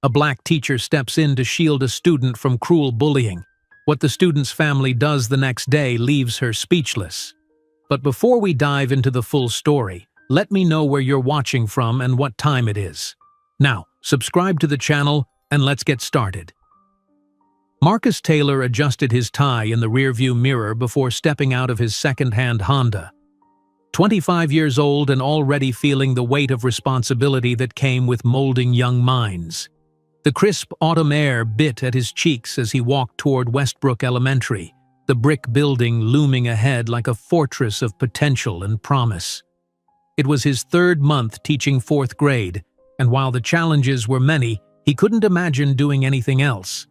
A black teacher steps in to shield a student from cruel bullying. What the student's family does the next day leaves her speechless. But before we dive into the full story, let me know where you're watching from and what time it is. Now, subscribe to the channel and let's get started. Marcus Taylor adjusted his tie in the rearview mirror before stepping out of his second-hand Honda. 25 years old and already feeling the weight of responsibility that came with molding young minds. The crisp autumn air bit at his cheeks as he walked toward Westbrook Elementary, the brick building looming ahead like a fortress of potential and promise. It was his third month teaching fourth grade, and while the challenges were many, he couldn't imagine doing anything else.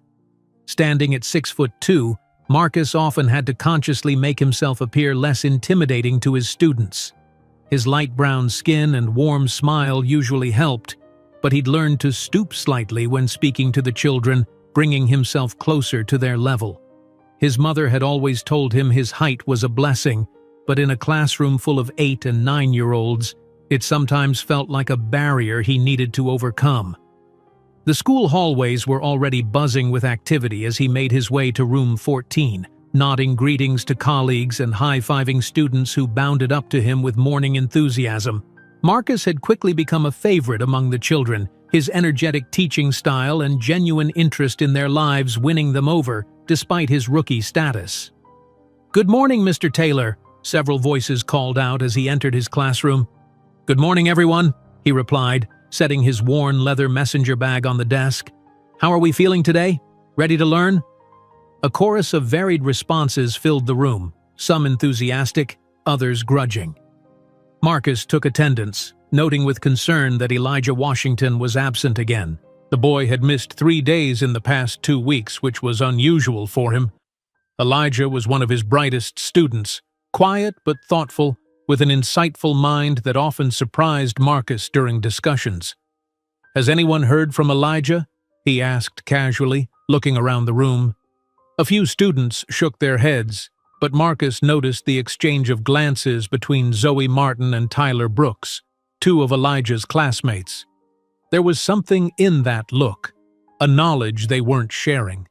Standing at 6'2", Marcus often had to consciously make himself appear less intimidating to his students. His light brown skin and warm smile usually helped, but he'd learned to stoop slightly when speaking to the children, bringing himself closer to their level. His mother had always told him his height was a blessing, but in a classroom full of 8- and 9-year-olds, it sometimes felt like a barrier he needed to overcome. The school hallways were already buzzing with activity as he made his way to room 14, nodding greetings to colleagues and high-fiving students who bounded up to him with morning enthusiasm. Marcus had quickly become a favorite among the children, his energetic teaching style and genuine interest in their lives winning them over, despite his rookie status. "Good morning, Mr. Taylor," several voices called out as he entered his classroom. "Good morning, everyone," he replied, setting his worn leather messenger bag on the desk. "How are we feeling today? Ready to learn?" A chorus of varied responses filled the room, some enthusiastic, others grudging. Marcus took attendance, noting with concern that Elijah Washington was absent again. The boy had missed 3 days in the past 2 weeks, which was unusual for him. Elijah was one of his brightest students, quiet but thoughtful, with an insightful mind that often surprised Marcus during discussions. "Has anyone heard from Elijah?" he asked casually, looking around the room. A few students shook their heads, but Marcus noticed the exchange of glances between Zoe Martin and Tyler Brooks, 2 of Elijah's classmates. There was something in that look, a knowledge they weren't sharing.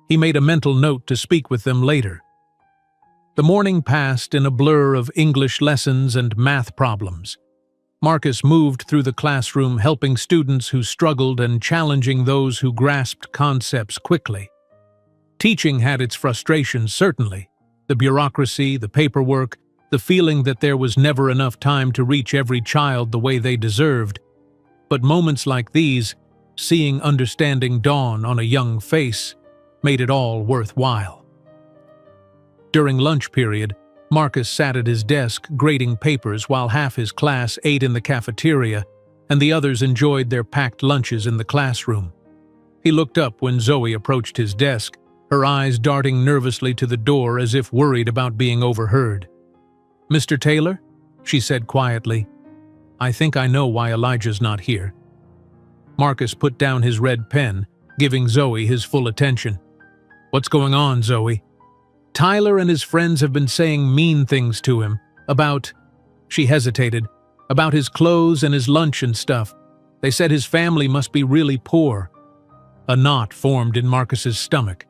He made a mental note to speak with them later. The morning passed in a blur of English lessons and math problems. Marcus moved through the classroom helping students who struggled and challenging those who grasped concepts quickly. Teaching had its frustrations, certainly. The bureaucracy, the paperwork, the feeling that there was never enough time to reach every child the way they deserved. But moments like these, seeing understanding dawn on a young face, made it all worthwhile. During lunch period, Marcus sat at his desk grading papers while half his class ate in the cafeteria and the others enjoyed their packed lunches in the classroom. He looked up when Zoe approached his desk, her eyes darting nervously to the door as if worried about being overheard. "Mr. Taylor?" she said quietly. "I think I know why Elijah's not here." Marcus put down his red pen, giving Zoe his full attention. "What's going on, Zoe?" "Tyler and his friends have been saying mean things to him, about," she hesitated, "about his clothes and his lunch and stuff. They said his family must be really poor." A knot formed in Marcus's stomach.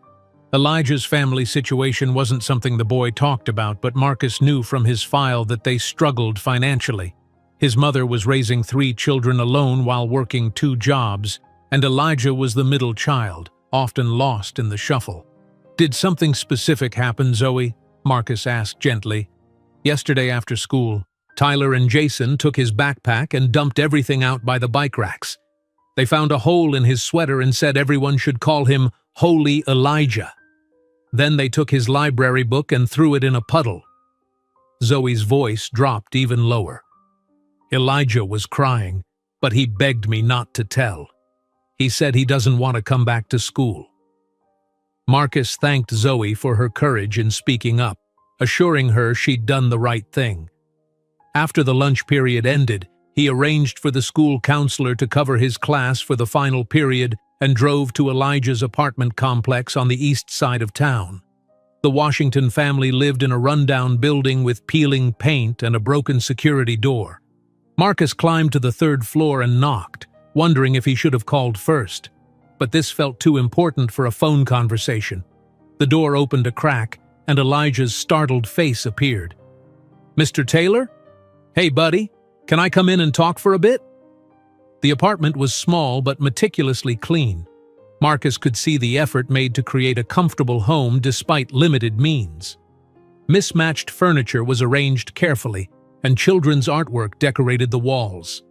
Elijah's family situation wasn't something the boy talked about, but Marcus knew from his file that they struggled financially. His mother was raising 3 children alone while working 2 jobs, and Elijah was the middle child, often lost in the shuffle. "Did something specific happen, Zoe?" Marcus asked gently. "Yesterday after school, Tyler and Jason took his backpack and dumped everything out by the bike racks. They found a hole in his sweater and said everyone should call him Holy Elijah. Then they took his library book and threw it in a puddle." Zoe's voice dropped even lower. "Elijah was crying, but he begged me not to tell. He said he doesn't want to come back to school." Marcus thanked Zoe for her courage in speaking up, assuring her she'd done the right thing. After the lunch period ended, he arranged for the school counselor to cover his class for the final period and drove to Elijah's apartment complex on the east side of town. The Washington family lived in a rundown building with peeling paint and a broken security door. Marcus climbed to the 3rd floor and knocked, wondering if he should have called first. but this felt too important for a phone conversation. The door opened a crack, and Elijah's startled face appeared. "Mr. Taylor? Hey, buddy, can I come in and talk for a bit?" The apartment was small but meticulously clean. Marcus could see the effort made to create a comfortable home despite limited means. Mismatched furniture was arranged carefully, and children's artwork decorated the walls.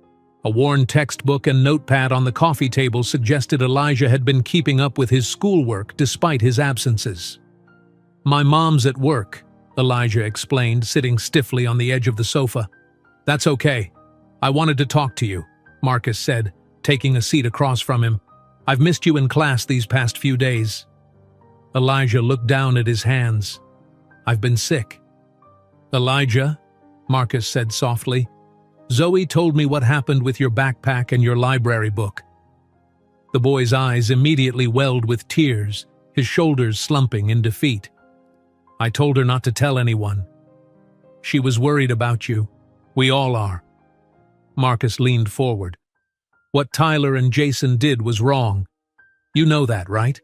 A worn textbook and notepad on the coffee table suggested Elijah had been keeping up with his schoolwork despite his absences. "My mom's at work," Elijah explained, sitting stiffly on the edge of the sofa. "That's okay. I wanted to talk to you," Marcus said, taking a seat across from him. "I've missed you in class these past few days." Elijah looked down at his hands. "I've been sick." "Elijah," Marcus said softly, "Zoe told me what happened with your backpack and your library book." The boy's eyes immediately welled with tears, his shoulders slumping in defeat. "I told her not to tell anyone. She was worried about you. We all are." Marcus leaned forward. "What Tyler and Jason did was wrong. You know that, right?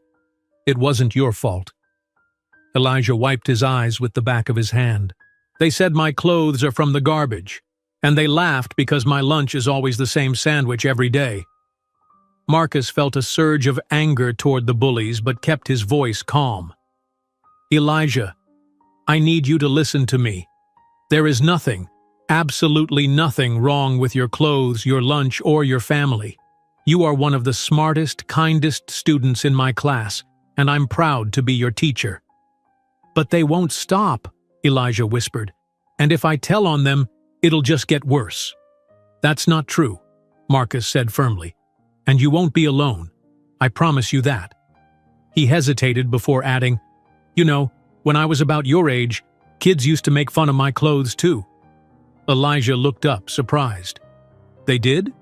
It wasn't your fault." Elijah wiped his eyes with the back of his hand. "They said my clothes are from the garbage, and they laughed because my lunch is always the same sandwich every day." Marcus felt a surge of anger toward the bullies but kept his voice calm. "Elijah, I need you to listen to me. There is nothing, absolutely nothing wrong with your clothes, your lunch, or your family. You are one of the smartest, kindest students in my class, and I'm proud to be your teacher." "But they won't stop," Elijah whispered. "And if I tell on them, it'll just get worse." "That's not true," Marcus said firmly. "And you won't be alone. I promise you that." He hesitated before adding, "You know, when I was about your age, kids used to make fun of my clothes too." Elijah looked up, surprised. "They did?"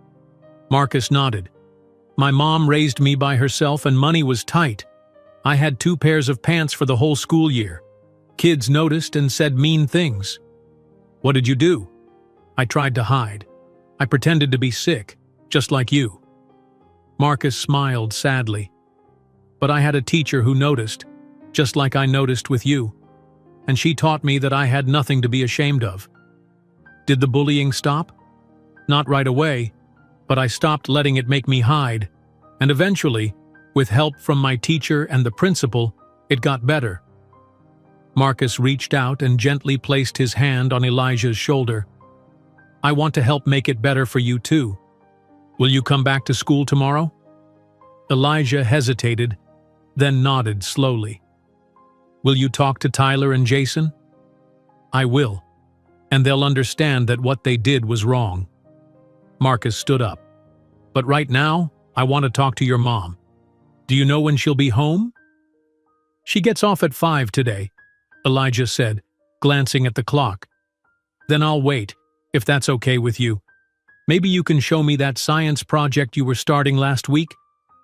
Marcus nodded. "My mom raised me by herself and money was tight. I had 2 pairs of pants for the whole school year. Kids noticed and said mean things." "What did you do?" "I tried to hide. I pretended to be sick, just like you." Marcus smiled sadly. "But I had a teacher who noticed, just like I noticed with you. And she taught me that I had nothing to be ashamed of." "Did the bullying stop?" "Not right away, but I stopped letting it make me hide. And eventually, with help from my teacher and the principal, it got better." Marcus reached out and gently placed his hand on Elijah's shoulder. "I want to help make it better for you too. Will you come back to school tomorrow?" Elijah hesitated, then nodded slowly. "Will you talk to Tyler and Jason?" "I will, and they'll understand that what they did was wrong." Marcus stood up. "But right now, I want to talk to your mom. Do you know when she'll be home?" "She gets off at 5 today," Elijah said, glancing at the clock. "Then I'll wait, if that's okay with you. Maybe you can show me that science project you were starting last week,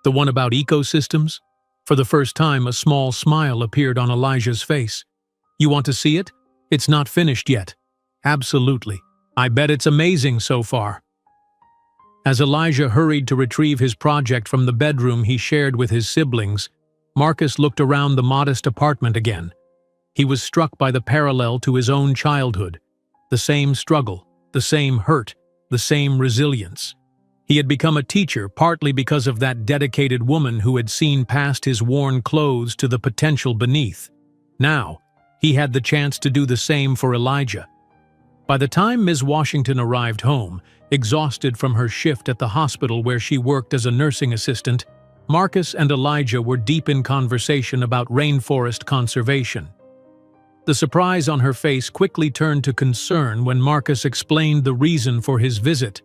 the one about ecosystems?" For the first time, a small smile appeared on Elijah's face. "You want to see it? It's not finished yet." "Absolutely. I bet it's amazing so far." As Elijah hurried to retrieve his project from the bedroom he shared with his siblings, Marcus looked around the modest apartment again. He was struck by the parallel to his own childhood. The same struggle, the same hurt, the same resilience. He had become a teacher partly because of that dedicated woman who had seen past his worn clothes to the potential beneath. Now, he had the chance to do the same for Elijah. By the time Ms. Washington arrived home, exhausted from her shift at the hospital where she worked as a nursing assistant, Marcus and Elijah were deep in conversation about rainforest conservation. The surprise on her face quickly turned to concern when Marcus explained the reason for his visit.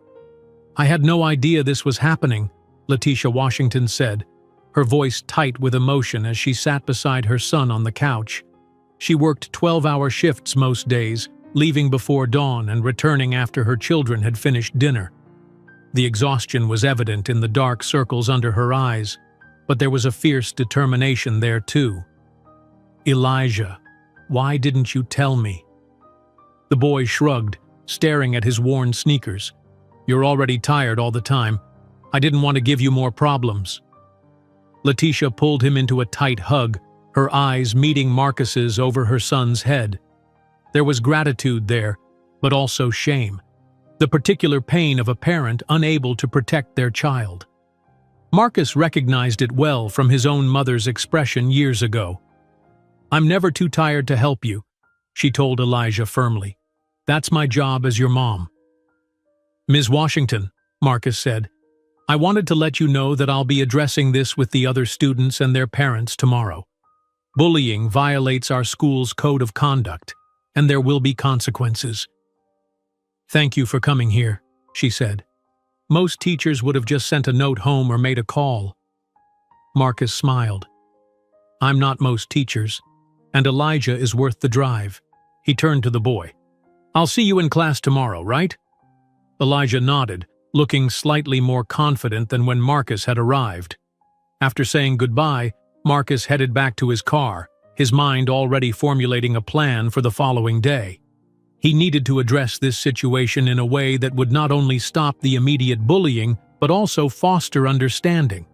"I had no idea this was happening," Letitia Washington said, her voice tight with emotion as she sat beside her son on the couch. She worked 12-hour shifts most days, leaving before dawn and returning after her children had finished dinner. The exhaustion was evident in the dark circles under her eyes, but there was a fierce determination there too. "Elijah, why didn't you tell me?" The boy shrugged, staring at his worn sneakers. "You're already tired all the time. I didn't want to give you more problems." Letitia pulled him into a tight hug, her eyes meeting Marcus's over her son's head. There was gratitude there, but also shame, the particular pain of a parent unable to protect their child. Marcus recognized it well from his own mother's expression years ago. "I'm never too tired to help you," she told Elijah firmly. "That's my job as your mom." "Ms. Washington," Marcus said, "I wanted to let you know that I'll be addressing this with the other students and their parents tomorrow. Bullying violates our school's code of conduct, and there will be consequences." "Thank you for coming here," she said. "Most teachers would have just sent a note home or made a call." Marcus smiled. "I'm not most teachers, and Elijah is worth the drive." He turned to the boy. "I'll see you in class tomorrow, right?" Elijah nodded, looking slightly more confident than when Marcus had arrived. After saying goodbye, Marcus headed back to his car, his mind already formulating a plan for the following day. He needed to address this situation in a way that would not only stop the immediate bullying, but also foster understanding.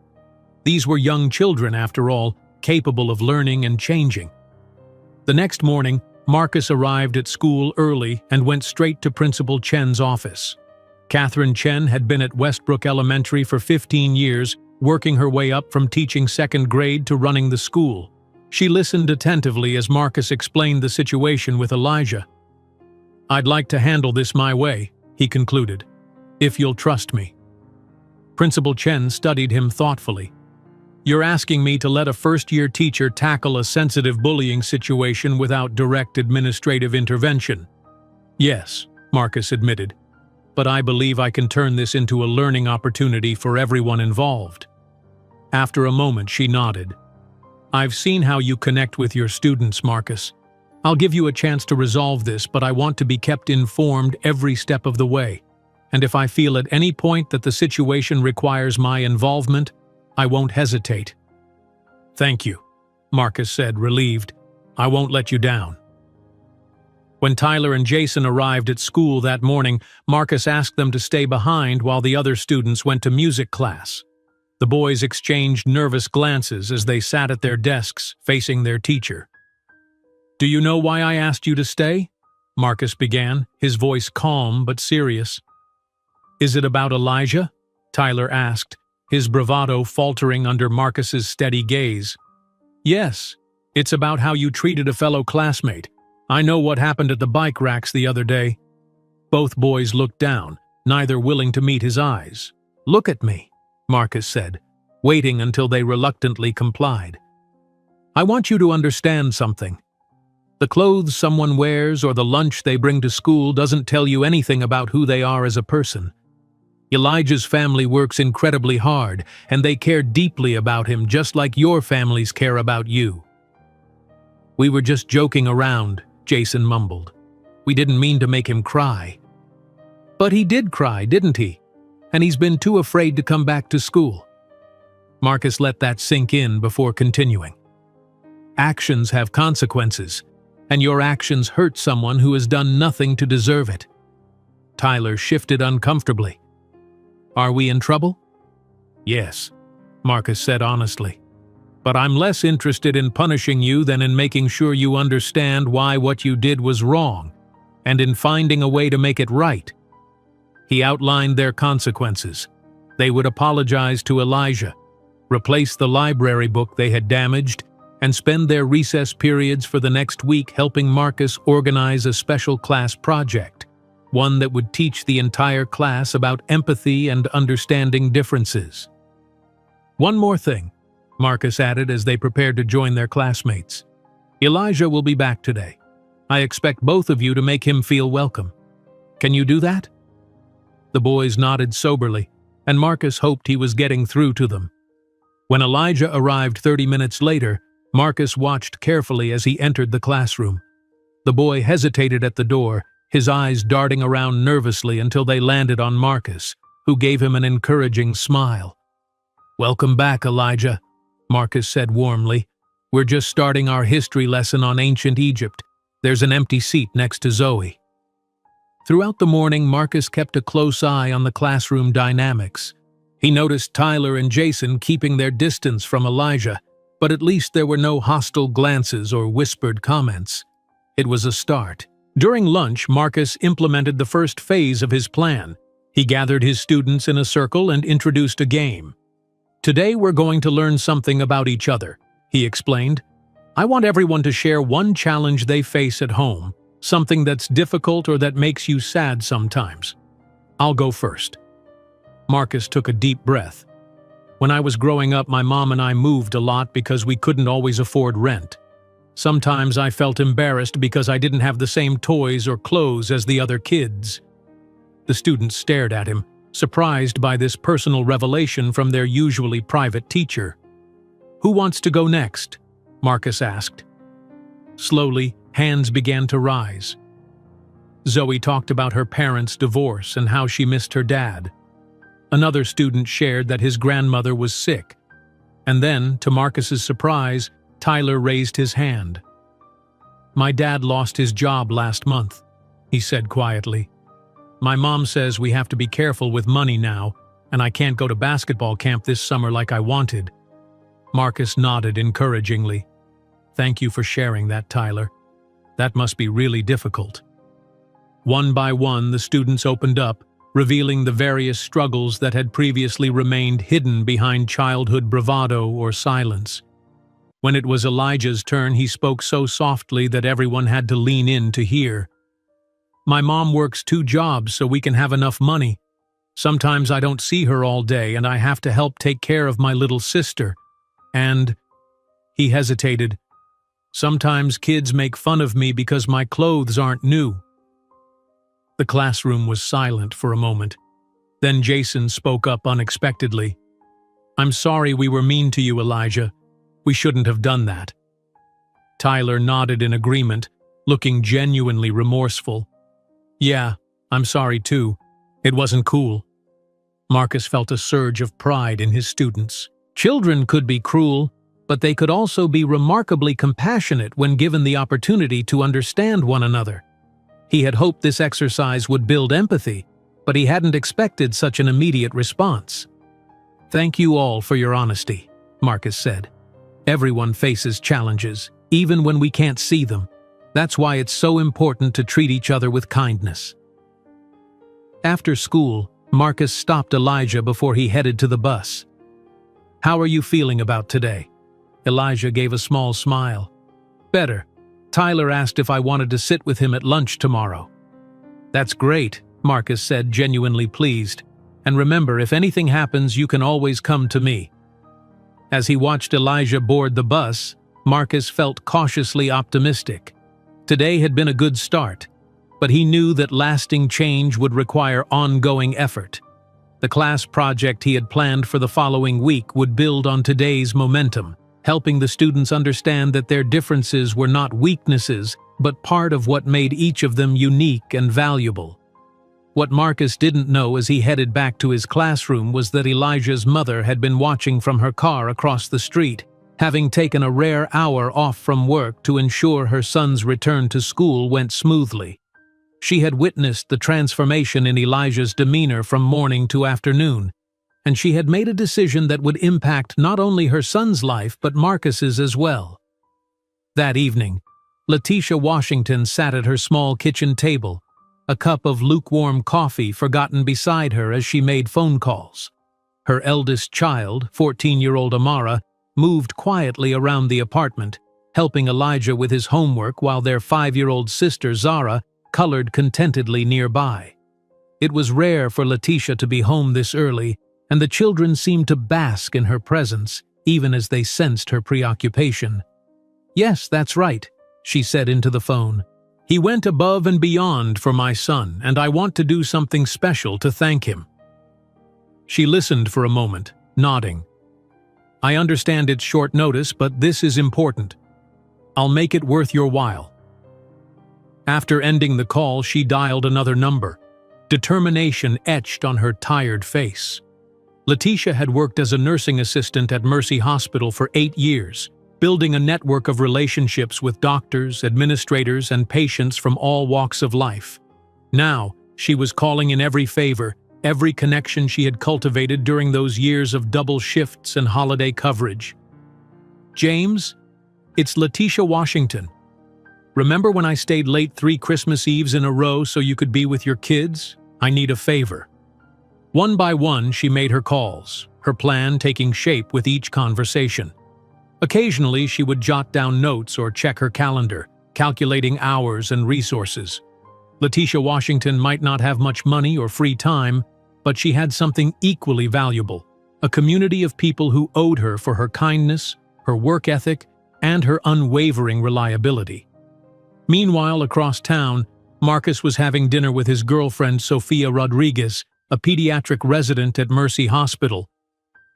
These were young children, after all, capable of learning and changing. The next morning, Marcus arrived at school early and went straight to Principal Chen's office. Catherine Chen had been at Westbrook Elementary for 15 years, working her way up from teaching second grade to running the school. She listened attentively as Marcus explained the situation with Elijah. "I'd like to handle this my way," he concluded, "if you'll trust me." Principal Chen studied him thoughtfully. "You're asking me to let a first-year teacher tackle a sensitive bullying situation without direct administrative intervention?" "Yes," Marcus admitted, "but I believe I can turn this into a learning opportunity for everyone involved." After a moment, she nodded. "I've seen how you connect with your students, Marcus. I'll give you a chance to resolve this, but I want to be kept informed every step of the way. And if I feel at any point that the situation requires my involvement, I won't hesitate." "Thank you," Marcus said, relieved. "I won't let you down." When Tyler and Jason arrived at school that morning, Marcus asked them to stay behind while the other students went to music class. The boys exchanged nervous glances as they sat at their desks, facing their teacher. "Do you know why I asked you to stay?" Marcus began, his voice calm but serious. "Is it about Elijah?" Tyler asked, his bravado faltering under Marcus's steady gaze. "Yes, it's about how you treated a fellow classmate. I know what happened at the bike racks the other day." Both boys looked down, neither willing to meet his eyes. "Look at me," Marcus said, waiting until they reluctantly complied. "I want you to understand something. The clothes someone wears or the lunch they bring to school doesn't tell you anything about who they are as a person. Elijah's family works incredibly hard, and they care deeply about him just like your families care about you." "We were just joking around," Jason mumbled. "We didn't mean to make him cry." "But he did cry, didn't he? And he's been too afraid to come back to school." Marcus let that sink in before continuing. "Actions have consequences, and your actions hurt someone who has done nothing to deserve it." Tyler shifted uncomfortably. "Are we in trouble?" "Yes," Marcus said honestly. "But I'm less interested in punishing you than in making sure you understand why what you did was wrong, and in finding a way to make it right." He outlined their consequences. They would apologize to Elijah, replace the library book they had damaged, and spend their recess periods for the next week helping Marcus organize a special class project, one that would teach the entire class about empathy and understanding differences. "One more thing," Marcus added as they prepared to join their classmates. "Elijah will be back today. I expect both of you to make him feel welcome. Can you do that?" The boys nodded soberly, and Marcus hoped he was getting through to them. When Elijah arrived 30 minutes later, Marcus watched carefully as he entered the classroom. The boy hesitated at the door, his eyes darting around nervously until they landed on Marcus, who gave him an encouraging smile. "Welcome back, Elijah," Marcus said warmly. "We're just starting our history lesson on ancient Egypt. There's an empty seat next to Zoe." Throughout the morning, Marcus kept a close eye on the classroom dynamics. He noticed Tyler and Jason keeping their distance from Elijah, but at least there were no hostile glances or whispered comments. It was a start. During lunch, Marcus implemented the first phase of his plan. He gathered his students in a circle and introduced a game. "Today we're going to learn something about each other," he explained. "I want everyone to share one challenge they face at home, something that's difficult or that makes you sad sometimes. I'll go first." Marcus took a deep breath. "When I was growing up, my mom and I moved a lot because we couldn't always afford rent. Sometimes I felt embarrassed because I didn't have the same toys or clothes as the other kids." The students stared at him, surprised by this personal revelation from their usually private teacher. "Who wants to go next?" Marcus asked. Slowly, hands began to rise. Zoe talked about her parents' divorce and how she missed her dad. Another student shared that his grandmother was sick. And then, to Marcus's surprise, Tyler raised his hand. "My dad lost his job last month," he said quietly. "My mom says we have to be careful with money now, and I can't go to basketball camp this summer like I wanted." Marcus nodded encouragingly. "Thank you for sharing that, Tyler. That must be really difficult." One by one, the students opened up, revealing the various struggles that had previously remained hidden behind childhood bravado or silence. When it was Elijah's turn, he spoke so softly that everyone had to lean in to hear. "My mom works 2 jobs so we can have enough money. Sometimes I don't see her all day and I have to help take care of my little sister. And," he hesitated, "sometimes kids make fun of me because my clothes aren't new." The classroom was silent for a moment. Then Jason spoke up unexpectedly. "I'm sorry we were mean to you, Elijah. We shouldn't have done that." Tyler nodded in agreement, looking genuinely remorseful. "Yeah, I'm sorry too. It wasn't cool." Marcus felt a surge of pride in his students. Children could be cruel, but they could also be remarkably compassionate when given the opportunity to understand one another. He had hoped this exercise would build empathy, but he hadn't expected such an immediate response. "Thank you all for your honesty," Marcus said. "Everyone faces challenges, even when we can't see them. That's why it's so important to treat each other with kindness." After school, Marcus stopped Elijah before he headed to the bus. "How are you feeling about today?" Elijah gave a small smile. "Better. Tyler asked if I wanted to sit with him at lunch tomorrow." "That's great," Marcus said, genuinely pleased. "And remember, if anything happens, you can always come to me." As he watched Elijah board the bus, Marcus felt cautiously optimistic. Today had been a good start, but he knew that lasting change would require ongoing effort. The class project he had planned for the following week would build on today's momentum, helping the students understand that their differences were not weaknesses, but part of what made each of them unique and valuable. What Marcus didn't know as he headed back to his classroom was that Elijah's mother had been watching from her car across the street, having taken a rare hour off from work to ensure her son's return to school went smoothly. She had witnessed the transformation in Elijah's demeanor from morning to afternoon, and she had made a decision that would impact not only her son's life but Marcus's as well. That evening, Letitia Washington sat at her small kitchen table, a cup of lukewarm coffee forgotten beside her as she made phone calls. Her eldest child, 14-year-old Amara, moved quietly around the apartment, helping Elijah with his homework while their 5-year-old sister Zara colored contentedly nearby. It was rare for Letitia to be home this early, and the children seemed to bask in her presence, even as they sensed her preoccupation. "Yes, that's right," she said into the phone. "He went above and beyond for my son, and I want to do something special to thank him." She listened for a moment, nodding. "I understand it's short notice, but this is important. I'll make it worth your while." After ending the call, she dialed another number. Determination etched on her tired face. Letitia had worked as a nursing assistant at Mercy Hospital for 8 years, building a network of relationships with doctors, administrators, and patients from all walks of life. Now, she was calling in every favor, every connection she had cultivated during those years of double shifts and holiday coverage. "James, it's Letitia Washington. Remember when I stayed late 3 Christmas Eves in a row so you could be with your kids? I need a favor." One by one, she made her calls, her plan taking shape with each conversation. Occasionally, she would jot down notes or check her calendar, calculating hours and resources. Letitia Washington might not have much money or free time, but she had something equally valuable, a community of people who owed her for her kindness, her work ethic, and her unwavering reliability. Meanwhile, across town, Marcus was having dinner with his girlfriend Sofia Rodriguez, a pediatric resident at Mercy Hospital.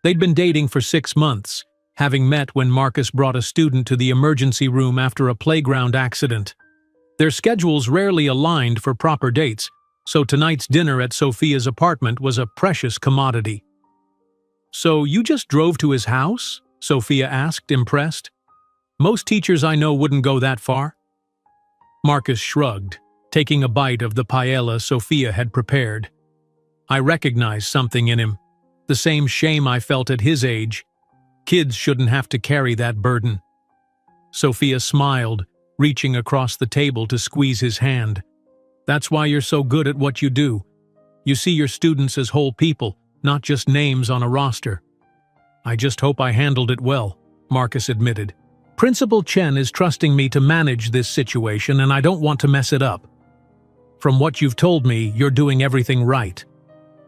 They'd been dating for 6 months, having met when Marcus brought a student to the emergency room after a playground accident. Their schedules rarely aligned for proper dates, so tonight's dinner at Sofia's apartment was a precious commodity. "So you just drove to his house?" Sofia asked, impressed. "Most teachers I know wouldn't go that far." Marcus shrugged, taking a bite of the paella Sofia had prepared. "I recognized something in him, the same shame I felt at his age. Kids shouldn't have to carry that burden." Sofia smiled, reaching across the table to squeeze his hand. "That's why you're so good at what you do. You see your students as whole people, not just names on a roster." "I just hope I handled it well," Marcus admitted. "Principal Chen is trusting me to manage this situation, and I don't want to mess it up. From what you've told me, you're doing everything right."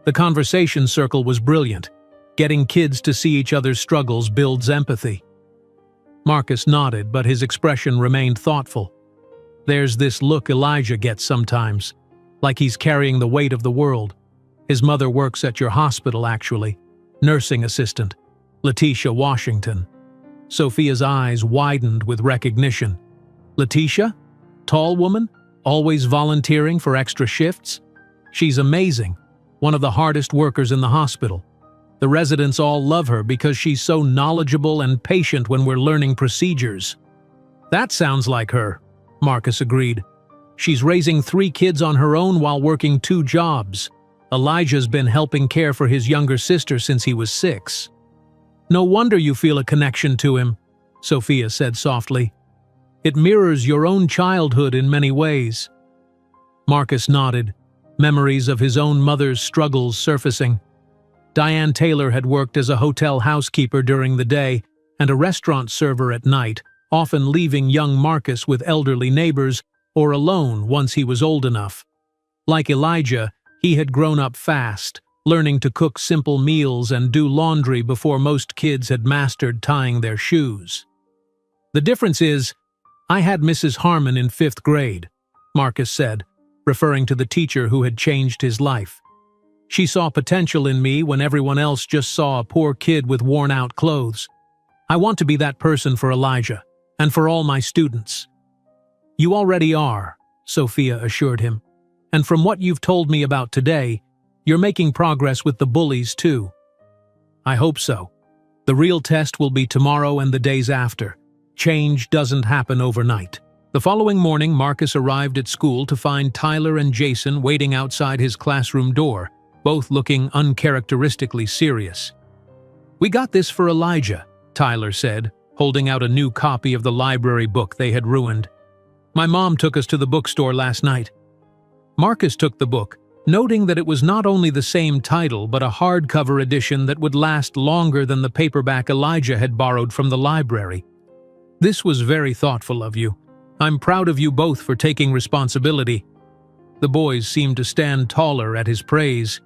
The conversation circle was brilliant. Getting kids to see each other's struggles builds empathy. Marcus nodded, but his expression remained thoughtful. There's this look Elijah gets sometimes, like he's carrying the weight of the world. His mother works at your hospital, actually. Nursing assistant. Letitia Washington. Sofia's eyes widened with recognition. "Letitia? Tall woman? Always volunteering for extra shifts? She's amazing. One of the hardest workers in the hospital. The residents all love her because she's so knowledgeable and patient when we're learning procedures." "That sounds like her," Marcus agreed. "She's raising 3 kids on her own while working 2 jobs. Elijah's been helping care for his younger sister since he was 6. "No wonder you feel a connection to him," Sofia said softly. "It mirrors your own childhood in many ways." Marcus nodded, memories of his own mother's struggles surfacing. Diane Taylor had worked as a hotel housekeeper during the day and a restaurant server at night, often leaving young Marcus with elderly neighbors or alone once he was old enough. Like Elijah, he had grown up fast, learning to cook simple meals and do laundry before most kids had mastered tying their shoes. "The difference is, I had Mrs. Harmon in 5th grade, Marcus said, referring to the teacher who had changed his life. "She saw potential in me when everyone else just saw a poor kid with worn-out clothes. I want to be that person for Elijah, and for all my students." "You already are," Sofia assured him. "And from what you've told me about today, you're making progress with the bullies too." "I hope so. The real test will be tomorrow and the days after. Change doesn't happen overnight." The following morning, Marcus arrived at school to find Tyler and Jason waiting outside his classroom door, both looking uncharacteristically serious. "We got this for Elijah," Tyler said, holding out a new copy of the library book they had ruined. "My mom took us to the bookstore last night." Marcus took the book, noting that it was not only the same title but a hardcover edition that would last longer than the paperback Elijah had borrowed from the library. "This was very thoughtful of you. I'm proud of you both for taking responsibility." The boys seemed to stand taller at his praise.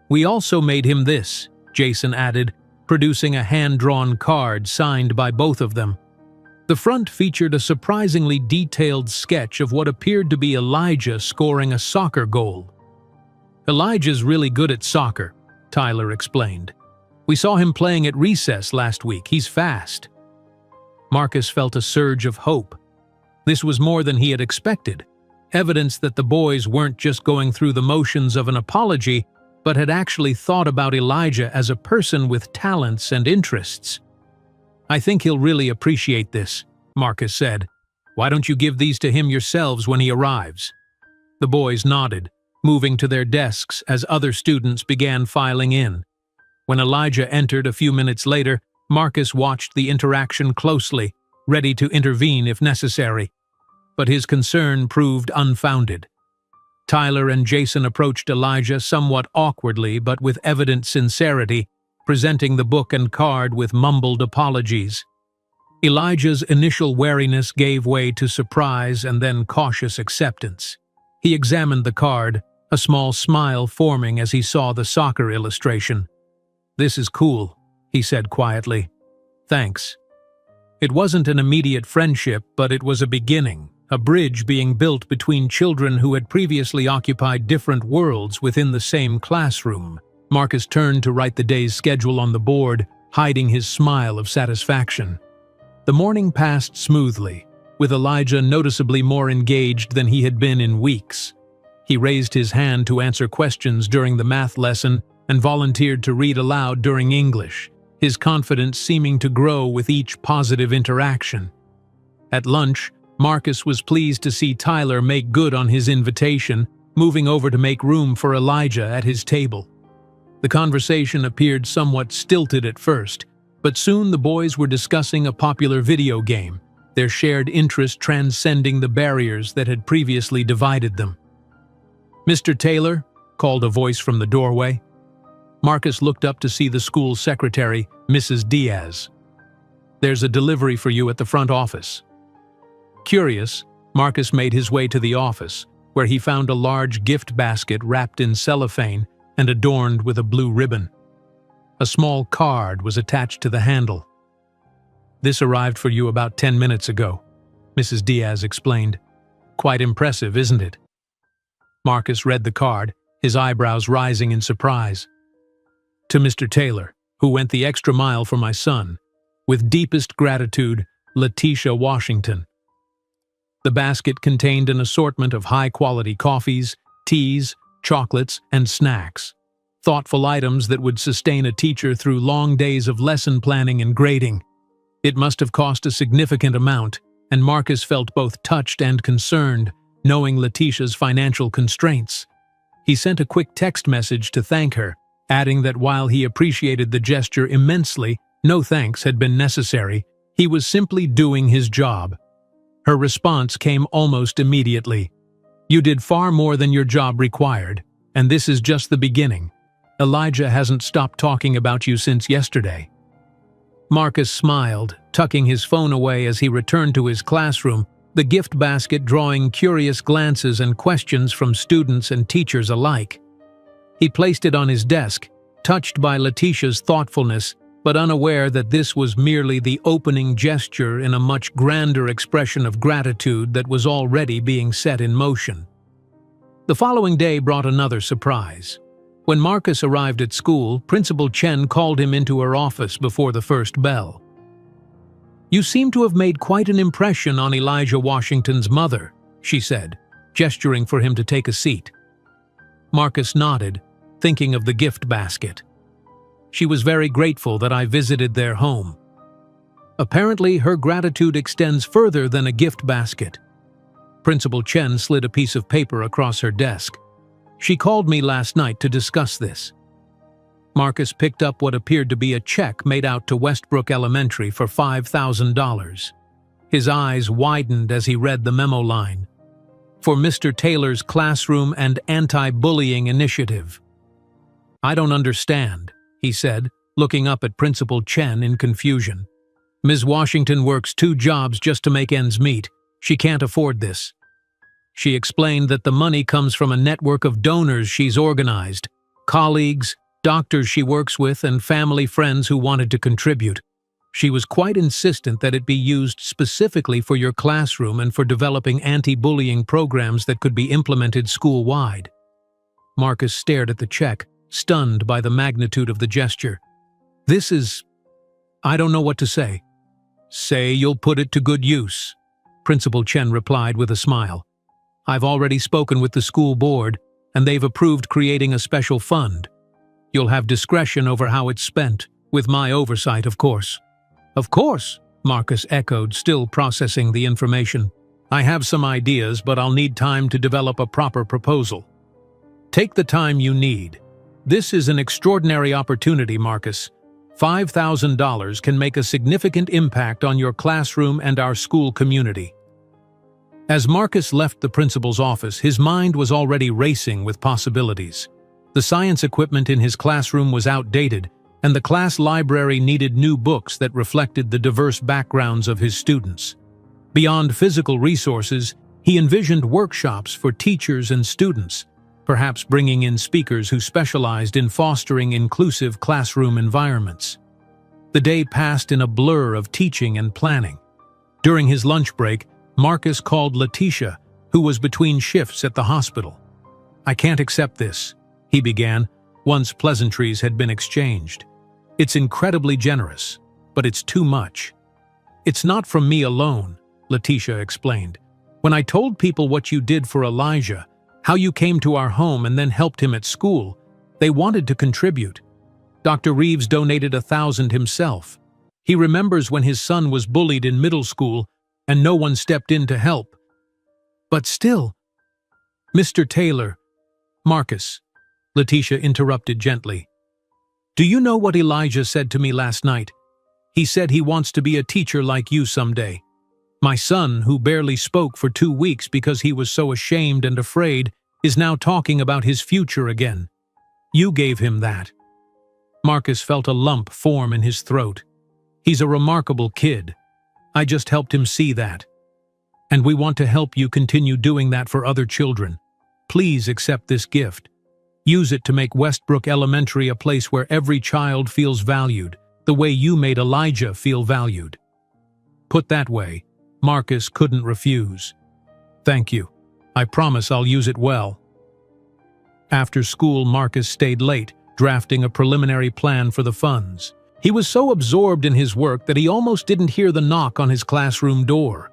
"We also made him this," Jason added, producing a hand-drawn card signed by both of them. The front featured a surprisingly detailed sketch of what appeared to be Elijah scoring a soccer goal. "Elijah's really good at soccer," Tyler explained. "We saw him playing at recess last week. He's fast." Marcus felt a surge of hope. This was more than he had expected, evidence that the boys weren't just going through the motions of an apology, but had actually thought about Elijah as a person with talents and interests. "I think he'll really appreciate this," Marcus said. "Why don't you give these to him yourselves when he arrives?" The boys nodded, moving to their desks as other students began filing in. When Elijah entered a few minutes later, Marcus watched the interaction closely, ready to intervene if necessary. But his concern proved unfounded. Tyler and Jason approached Elijah somewhat awkwardly but with evident sincerity, presenting the book and card with mumbled apologies. Elijah's initial wariness gave way to surprise and then cautious acceptance. He examined the card, a small smile forming as he saw the soccer illustration. "This is cool," he said quietly. "Thanks." It wasn't an immediate friendship, but it was a beginning, a bridge being built between children who had previously occupied different worlds within the same classroom. Marcus turned to write the day's schedule on the board, hiding his smile of satisfaction. The morning passed smoothly, with Elijah noticeably more engaged than he had been in weeks. He raised his hand to answer questions during the math lesson and volunteered to read aloud during English, his confidence seeming to grow with each positive interaction. At lunch, Marcus was pleased to see Tyler make good on his invitation, moving over to make room for Elijah at his table. The conversation appeared somewhat stilted at first, but soon the boys were discussing a popular video game, their shared interest transcending the barriers that had previously divided them. "Mr. Taylor," called a voice from the doorway. Marcus looked up to see the school secretary, Mrs. Diaz. "There's a delivery for you at the front office." Curious, Marcus made his way to the office, where he found a large gift basket wrapped in cellophane and adorned with a blue ribbon. A small card was attached to the handle. "This arrived for you about 10 minutes ago," Mrs. Diaz explained. "Quite impressive, isn't it?" Marcus read the card, his eyebrows rising in surprise. "To Mr. Taylor, who went the extra mile for my son. With deepest gratitude, Letitia Washington." The basket contained an assortment of high-quality coffees, teas, chocolates, and snacks. Thoughtful items that would sustain a teacher through long days of lesson planning and grading. It must have cost a significant amount, and Marcus felt both touched and concerned, knowing Letitia's financial constraints. He sent a quick text message to thank her, adding that while he appreciated the gesture immensely, no thanks had been necessary. He was simply doing his job. Her response came almost immediately. "You did far more than your job required, and this is just the beginning. Elijah hasn't stopped talking about you since yesterday." Marcus smiled, tucking his phone away as he returned to his classroom, the gift basket drawing curious glances and questions from students and teachers alike. He placed it on his desk, touched by Letitia's thoughtfulness, but unaware that this was merely the opening gesture in a much grander expression of gratitude that was already being set in motion. The following day brought another surprise. When Marcus arrived at school, Principal Chen called him into her office before the first bell. "You seem to have made quite an impression on Elijah Washington's mother," she said, gesturing for him to take a seat. Marcus nodded, thinking of the gift basket. "She was very grateful that I visited their home." Apparently, her gratitude extends further than a gift basket. Principal Chen slid a piece of paper across her desk. "She called me last night to discuss this." Marcus picked up what appeared to be a check made out to Westbrook Elementary for $5,000. His eyes widened as he read the memo line. "For Mr. Taylor's classroom and anti-bullying initiative." "I don't understand," he said, looking up at Principal Chen in confusion. "Ms. Washington works 2 jobs just to make ends meet. She can't afford this." She explained that the money comes from a network of donors she's organized, colleagues, doctors she works with, and family friends who wanted to contribute. She was quite insistent that it be used specifically for your classroom and for developing anti-bullying programs that could be implemented school-wide. Marcus stared at the check, stunned by the magnitude of the gesture. "This is... I don't know what to say." "Say you'll put it to good use," Principal Chen replied with a smile. "I've already spoken with the school board, and they've approved creating a special fund. You'll have discretion over how it's spent, with my oversight, of course." "Of course," Marcus echoed, still processing the information. "I have some ideas, but I'll need time to develop a proper proposal." Take the time you need. This is an extraordinary opportunity, Marcus. $5,000 can make a significant impact on your classroom and our school community. As Marcus left the principal's office, his mind was already racing with possibilities. The science equipment in his classroom was outdated, and the class library needed new books that reflected the diverse backgrounds of his students. Beyond physical resources, he envisioned workshops for teachers and students, perhaps bringing in speakers who specialized in fostering inclusive classroom environments. The day passed in a blur of teaching and planning. During his lunch break, Marcus called Letitia, who was between shifts at the hospital. "I can't accept this," he began, once pleasantries had been exchanged. "It's incredibly generous, but it's too much." "It's not from me alone," Letitia explained. "When I told people what you did for Elijah, how you came to our home and then helped him at school, they wanted to contribute. Dr. Reeves donated $1,000 himself. He remembers when his son was bullied in middle school and no one stepped in to help. But still—" "Mr. Taylor—" "Marcus," Letitia interrupted gently. "Do you know what Elijah said to me last night? He said he wants to be a teacher like you someday. My son, who barely spoke for 2 weeks because he was so ashamed and afraid, is now talking about his future again. You gave him that." Marcus felt a lump form in his throat. "He's a remarkable kid. I just helped him see that. And we want to help you continue doing that for other children. Please accept this gift. Use it to make Westbrook Elementary a place where every child feels valued, the way you made Elijah feel valued." Put that way, Marcus couldn't refuse. "Thank you. I promise I'll use it well." After school, Marcus stayed late, drafting a preliminary plan for the funds. He was so absorbed in his work that he almost didn't hear the knock on his classroom door.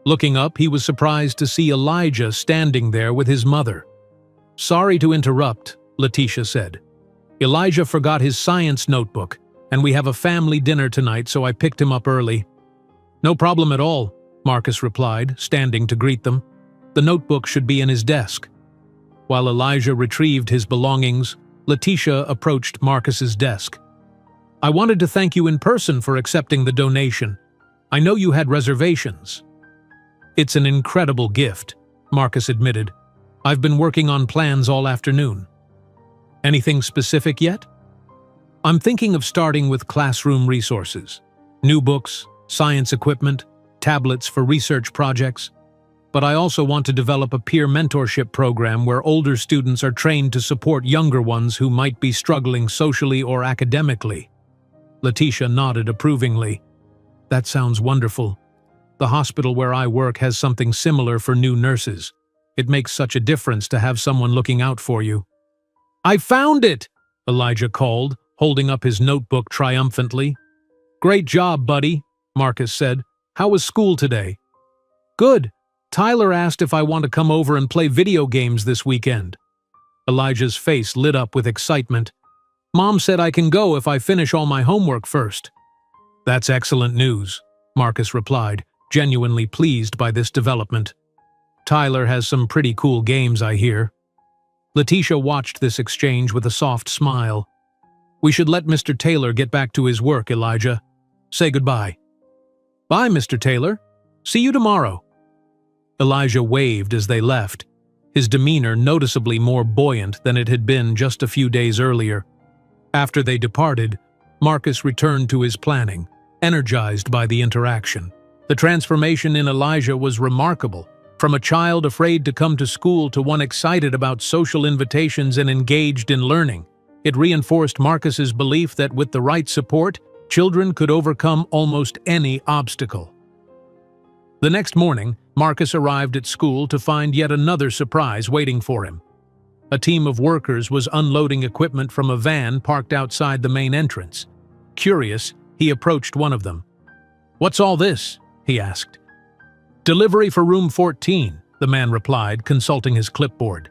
Looking up, he was surprised to see Elijah standing there with his mother. "Sorry to interrupt," Letitia said. "Elijah forgot his science notebook, and we have a family dinner tonight, so I picked him up early." "No problem at all," Marcus replied, standing to greet them. "The notebook should be in his desk." While Elijah retrieved his belongings, Letitia approached Marcus's desk. "I wanted to thank you in person for accepting the donation. I know you had reservations." "It's an incredible gift," Marcus admitted. "I've been working on plans all afternoon." "Anything specific yet?" "I'm thinking of starting with classroom resources. New books, science equipment, tablets for research projects. But I also want to develop a peer mentorship program where older students are trained to support younger ones who might be struggling socially or academically." Letitia nodded approvingly. "That sounds wonderful. The hospital where I work has something similar for new nurses. It makes such a difference to have someone looking out for you." "I found it!" Elijah called, holding up his notebook triumphantly. "Great job, buddy," Marcus said. "How was school today?" "Good. Tyler asked if I want to come over and play video games this weekend." Elijah's face lit up with excitement. "Mom said I can go if I finish all my homework first." "That's excellent news," Marcus replied, genuinely pleased by this development. "Tyler has some pretty cool games, I hear." Letitia watched this exchange with a soft smile. "We should let Mr. Taylor get back to his work, Elijah. Say goodbye." "Bye, Mr. Taylor. See you tomorrow." Elijah waved as they left, his demeanor noticeably more buoyant than it had been just a few days earlier. After they departed, Marcus returned to his planning, energized by the interaction. The transformation in Elijah was remarkable, from a child afraid to come to school to one excited about social invitations and engaged in learning. It reinforced Marcus's belief that with the right support, children could overcome almost any obstacle. The next morning, Marcus arrived at school to find yet another surprise waiting for him. A team of workers was unloading equipment from a van parked outside the main entrance. Curious, he approached one of them. "What's all this?" he asked. "Delivery for room 14, the man replied, consulting his clipboard.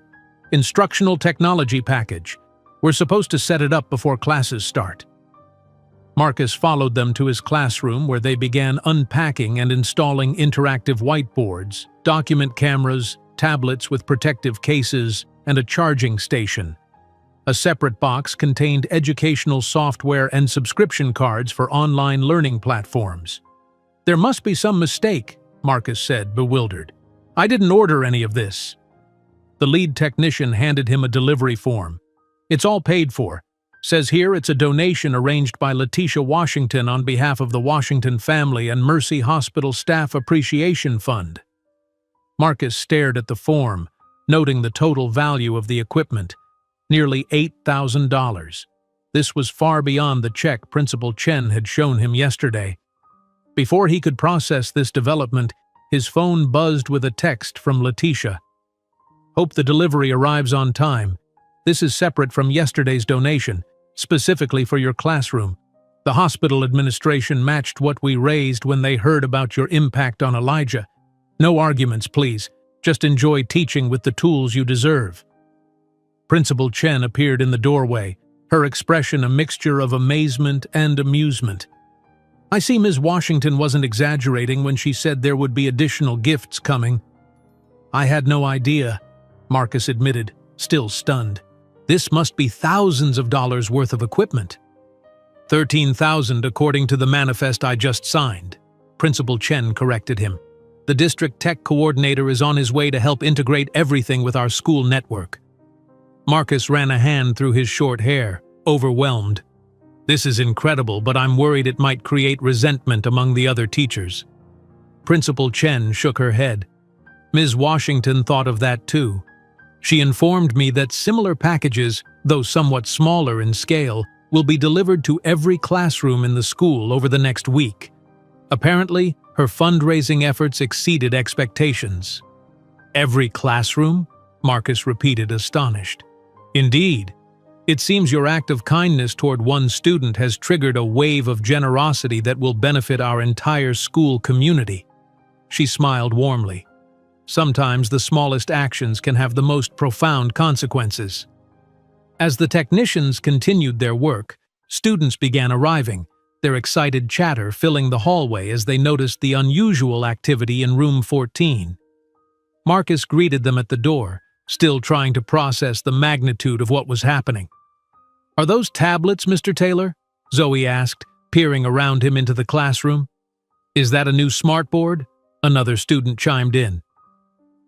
"Instructional technology package. We're supposed to set it up before classes start." Marcus followed them to his classroom where they began unpacking and installing interactive whiteboards, document cameras, tablets with protective cases, and a charging station. A separate box contained educational software and subscription cards for online learning platforms. "There must be some mistake," Marcus said, bewildered. "I didn't order any of this." The lead technician handed him a delivery form. "It's all paid for. Says here it's a donation arranged by Letitia Washington on behalf of the Washington Family and Mercy Hospital Staff Appreciation Fund." Marcus stared at the form, noting the total value of the equipment. Nearly $8,000. This was far beyond the check Principal Chen had shown him yesterday. Before he could process this development, his phone buzzed with a text from Letitia. "Hope the delivery arrives on time. This is separate from yesterday's donation, specifically for your classroom. The hospital administration matched what we raised when they heard about your impact on Elijah. No arguments, please. Just enjoy teaching with the tools you deserve." Principal Chen appeared in the doorway, her expression a mixture of amazement and amusement. "I see Ms. Washington wasn't exaggerating when she said there would be additional gifts coming." "I had no idea," Marcus admitted, still stunned. "This must be thousands of dollars worth of equipment." $13,000 according to the manifest I just signed," Principal Chen corrected him. "The district tech coordinator is on his way to help integrate everything with our school network." Marcus ran a hand through his short hair, overwhelmed. "This is incredible, but I'm worried it might create resentment among the other teachers." Principal Chen shook her head. "Ms. Washington thought of that too. She informed me that similar packages, though somewhat smaller in scale, will be delivered to every classroom in the school over the next week. Apparently, her fundraising efforts exceeded expectations." "Every classroom?" Marcus repeated, astonished. "Indeed. It seems your act of kindness toward one student has triggered a wave of generosity that will benefit our entire school community." She smiled warmly. "Sometimes the smallest actions can have the most profound consequences." As the technicians continued their work, students began arriving, their excited chatter filling the hallway as they noticed the unusual activity in room 14. Marcus greeted them at the door, still trying to process the magnitude of what was happening. "Are those tablets, Mr. Taylor?" Zoe asked, peering around him into the classroom. "Is that a new smartboard?" Another student chimed in.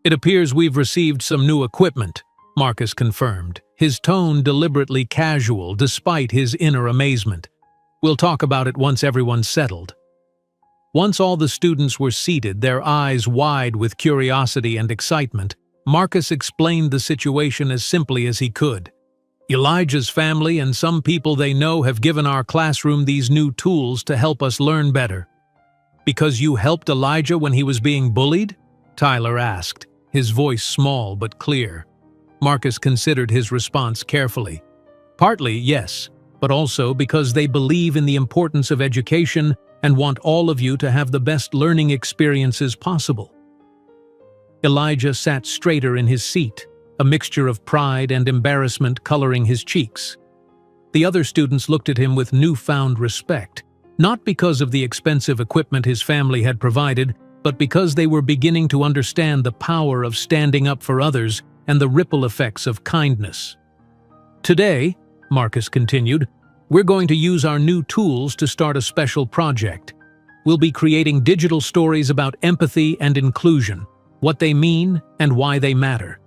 "It appears we've received some new equipment," Marcus confirmed, his tone deliberately casual despite his inner amazement. "We'll talk about it once everyone's settled." Once all the students were seated, their eyes wide with curiosity and excitement, Marcus explained the situation as simply as he could. "Elijah's family and some people they know have given our classroom these new tools to help us learn better." "Because you helped Elijah when he was being bullied?" Tyler asked, his voice small but clear. Marcus considered his response carefully. "Partly, yes, but also because they believe in the importance of education and want all of you to have the best learning experiences possible." Elijah sat straighter in his seat, a mixture of pride and embarrassment coloring his cheeks. The other students looked at him with newfound respect, not because of the expensive equipment his family had provided, but because they were beginning to understand the power of standing up for others and the ripple effects of kindness. "Today," Marcus continued, "we're going to use our new tools to start a special project. We'll be creating digital stories about empathy and inclusion, what they mean and why they matter."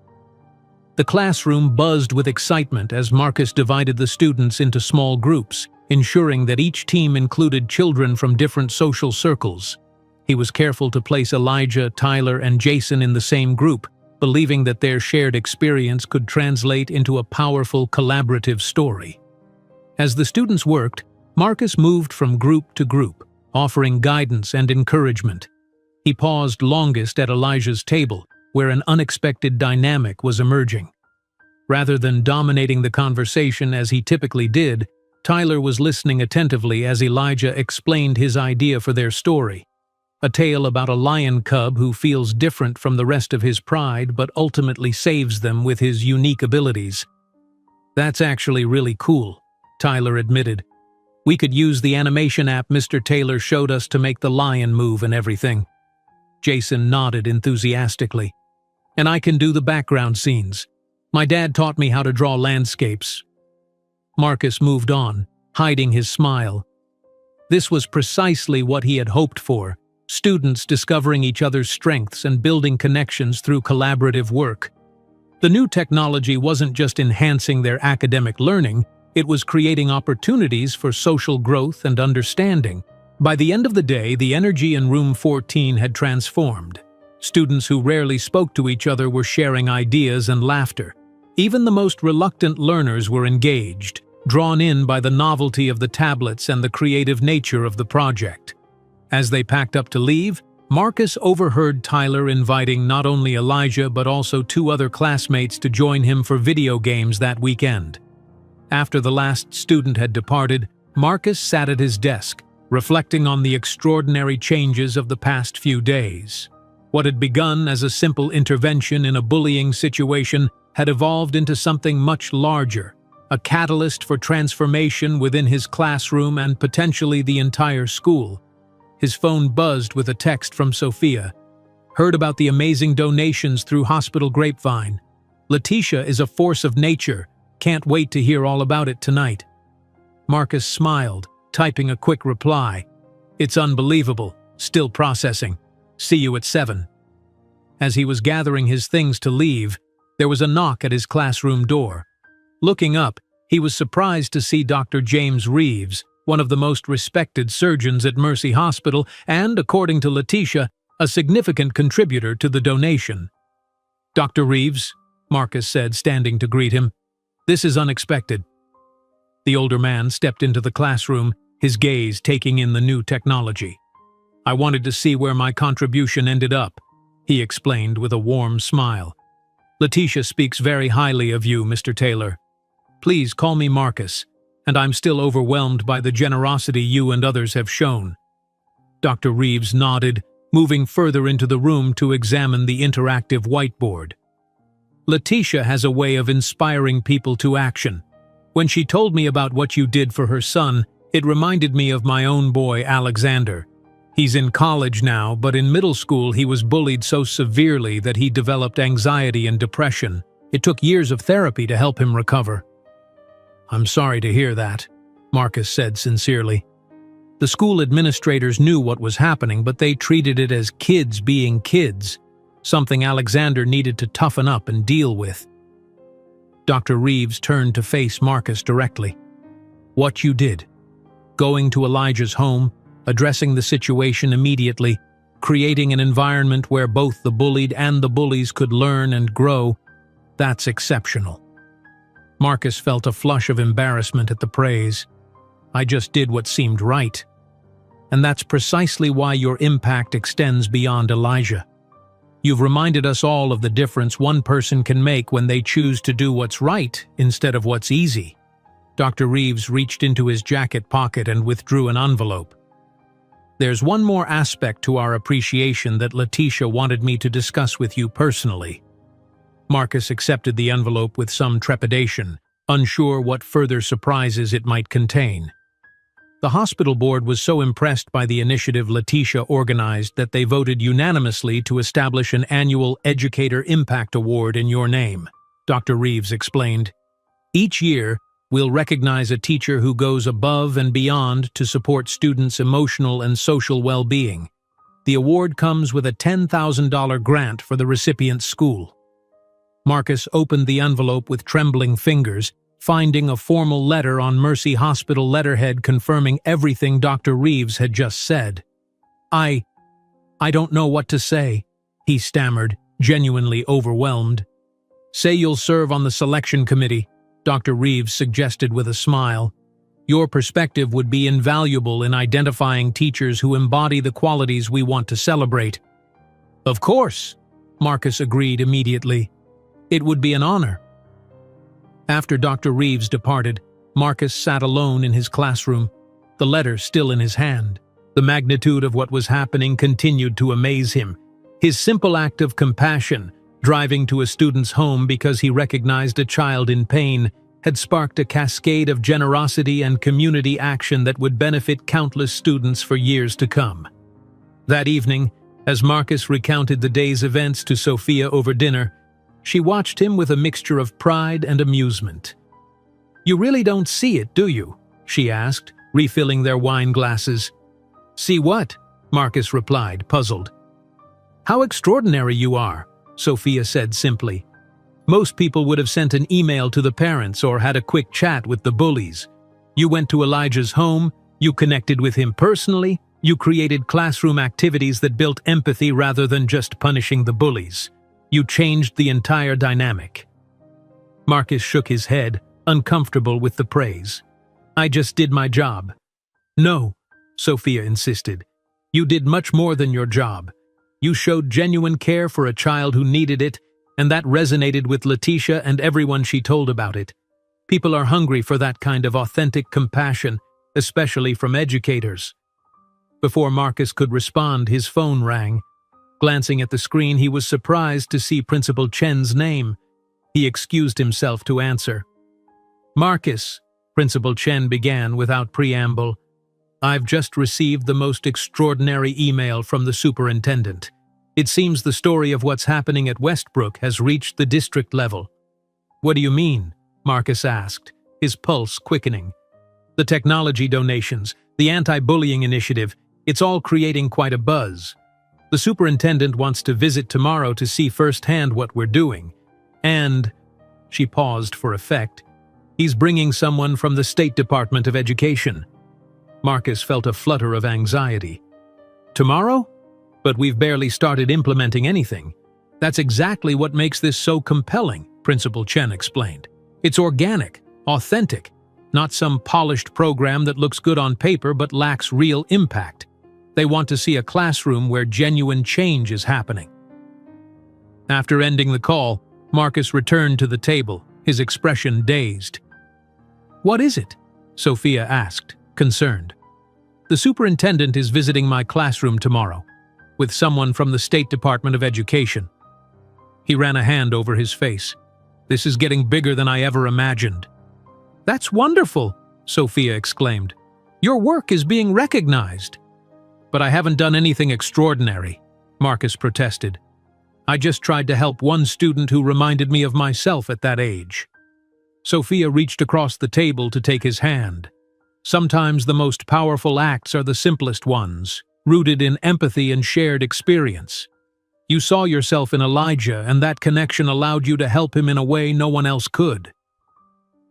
The classroom buzzed with excitement as Marcus divided the students into small groups, ensuring that each team included children from different social circles. He was careful to place Elijah, Tyler, and Jason in the same group, believing that their shared experience could translate into a powerful collaborative story. As the students worked, Marcus moved from group to group, offering guidance and encouragement. He paused longest at Elijah's table, where an unexpected dynamic was emerging. Rather than dominating the conversation as he typically did, Tyler was listening attentively as Elijah explained his idea for their story. A tale about a lion cub who feels different from the rest of his pride but ultimately saves them with his unique abilities. "That's actually really cool," Tyler admitted. "We could use the animation app Mr. Taylor showed us to make the lion move and everything." Jason nodded enthusiastically. "And I can do the background scenes. My dad taught me how to draw landscapes. Marcus moved on, hiding his smile. This was precisely what he had hoped for, students discovering each other's strengths and building connections through collaborative work. The new technology wasn't just enhancing their academic learning, it was creating opportunities for social growth and understanding. By the end of the day, the energy in Room 14 had transformed. Students who rarely spoke to each other were sharing ideas and laughter. Even the most reluctant learners were engaged, drawn in by the novelty of the tablets and the creative nature of the project. As they packed up to leave, Marcus overheard Tyler inviting not only Elijah but also 2 other classmates to join him for video games that weekend. After the last student had departed, Marcus sat at his desk, reflecting on the extraordinary changes of the past few days. What had begun as a simple intervention in a bullying situation had evolved into something much larger, a catalyst for transformation within his classroom and potentially the entire school. His phone buzzed with a text from Sophia. Heard about the amazing donations through Hospital Grapevine. Letitia is a force of nature. Can't wait to hear all about it tonight. Marcus smiled, typing a quick reply. It's unbelievable. Still processing. See you at 7. As he was gathering his things to leave, there was a knock at his classroom door. Looking up, he was surprised to see Dr. James Reeves, one of the most respected surgeons at Mercy Hospital and, according to Letitia, a significant contributor to the donation. "Dr. Reeves," Marcus said, standing to greet him, "this is unexpected." The older man stepped into the classroom, his gaze taking in the new technology. "I wanted to see where my contribution ended up," he explained with a warm smile. "Letitia speaks very highly of you, Mr. Taylor. Please call me Marcus, and I'm still overwhelmed by the generosity you and others have shown." Dr. Reeves nodded, moving further into the room to examine the interactive whiteboard. "Letitia has a way of inspiring people to action. When she told me about what you did for her son, it reminded me of my own boy, Alexander. He's in college now, but in middle school he was bullied so severely that he developed anxiety and depression. It took years of therapy to help him recover." "I'm sorry to hear that," Marcus said sincerely. The school administrators knew what was happening, but they treated it as kids being kids, something Alexander needed to toughen up and deal with. Dr. Reeves turned to face Marcus directly. "What you did, going to Elijah's home, addressing the situation immediately, creating an environment where both the bullied and the bullies could learn and grow, that's exceptional." Marcus felt a flush of embarrassment at the praise. "I just did what seemed right. And that's precisely why your impact extends beyond Elijah. You've reminded us all of the difference one person can make when they choose to do what's right instead of what's easy." Dr. Reeves reached into his jacket pocket and withdrew an envelope. "There's one more aspect to our appreciation that Letitia wanted me to discuss with you personally." Marcus accepted the envelope with some trepidation, unsure what further surprises it might contain. The hospital board was so impressed by the initiative Letitia organized that they voted unanimously to establish an annual Educator Impact Award in your name, Dr. Reeves explained. "Each year, we'll recognize a teacher who goes above and beyond to support students' emotional and social well-being. The award comes with a $10,000 grant for the recipient's school." Marcus opened the envelope with trembling fingers, finding a formal letter on Mercy Hospital letterhead confirming everything Dr. Reeves had just said. I don't know what to say," he stammered, genuinely overwhelmed. "Say you'll serve on the selection committee," Dr. Reeves suggested with a smile. "Your perspective would be invaluable in identifying teachers who embody the qualities we want to celebrate." "Of course," Marcus agreed immediately. "It would be an honor." After Dr. Reeves departed, Marcus sat alone in his classroom, the letter still in his hand. The magnitude of what was happening continued to amaze him. His simple act of compassion, driving to a student's home because he recognized a child in pain, had sparked a cascade of generosity and community action that would benefit countless students for years to come. That evening, as Marcus recounted the day's events to Sophia over dinner, She watched him with a mixture of pride and amusement. "You really don't see it, do you?" she asked, refilling their wine glasses. "See what?" Marcus replied, puzzled. "How extraordinary you are," Sophia said simply. "Most people would have sent an email to the parents or had a quick chat with the bullies. You went to Elijah's home, you connected with him personally, you created classroom activities that built empathy rather than just punishing the bullies. You changed the entire dynamic." Marcus shook his head, uncomfortable with the praise. "I just did my job." "No," Sophia insisted. "You did much more than your job. You showed genuine care for a child who needed it, and that resonated with Letitia and everyone she told about it. People are hungry for that kind of authentic compassion, especially from educators." Before Marcus could respond, his phone rang. Glancing at the screen, he was surprised to see Principal Chen's name. He excused himself to answer. "Marcus," Principal Chen began without preamble, "I've just received the most extraordinary email from the superintendent. It seems the story of what's happening at Westbrook has reached the district level." "What do you mean?" Marcus asked, his pulse quickening. "The technology donations, the anti-bullying initiative, it's all creating quite a buzz. The superintendent wants to visit tomorrow to see firsthand what we're doing. And," she paused for effect, "he's bringing someone from the State Department of Education." Marcus felt a flutter of anxiety. "Tomorrow? But we've barely started implementing anything." "That's exactly what makes this so compelling," Principal Chen explained. "It's organic, authentic, not some polished program that looks good on paper but lacks real impact. They want to see a classroom where genuine change is happening." After ending the call, Marcus returned to the table, his expression dazed. "What is it?" Sophia asked, concerned. "The superintendent is visiting my classroom tomorrow, with someone from the State Department of Education." He ran a hand over his face. "This is getting bigger than I ever imagined." "That's wonderful," Sophia exclaimed. "Your work is being recognized." "But I haven't done anything extraordinary," Marcus protested. "I just tried to help one student who reminded me of myself at that age." Sophia reached across the table to take his hand. "Sometimes the most powerful acts are the simplest ones, rooted in empathy and shared experience. You saw yourself in Elijah, and that connection allowed you to help him in a way no one else could."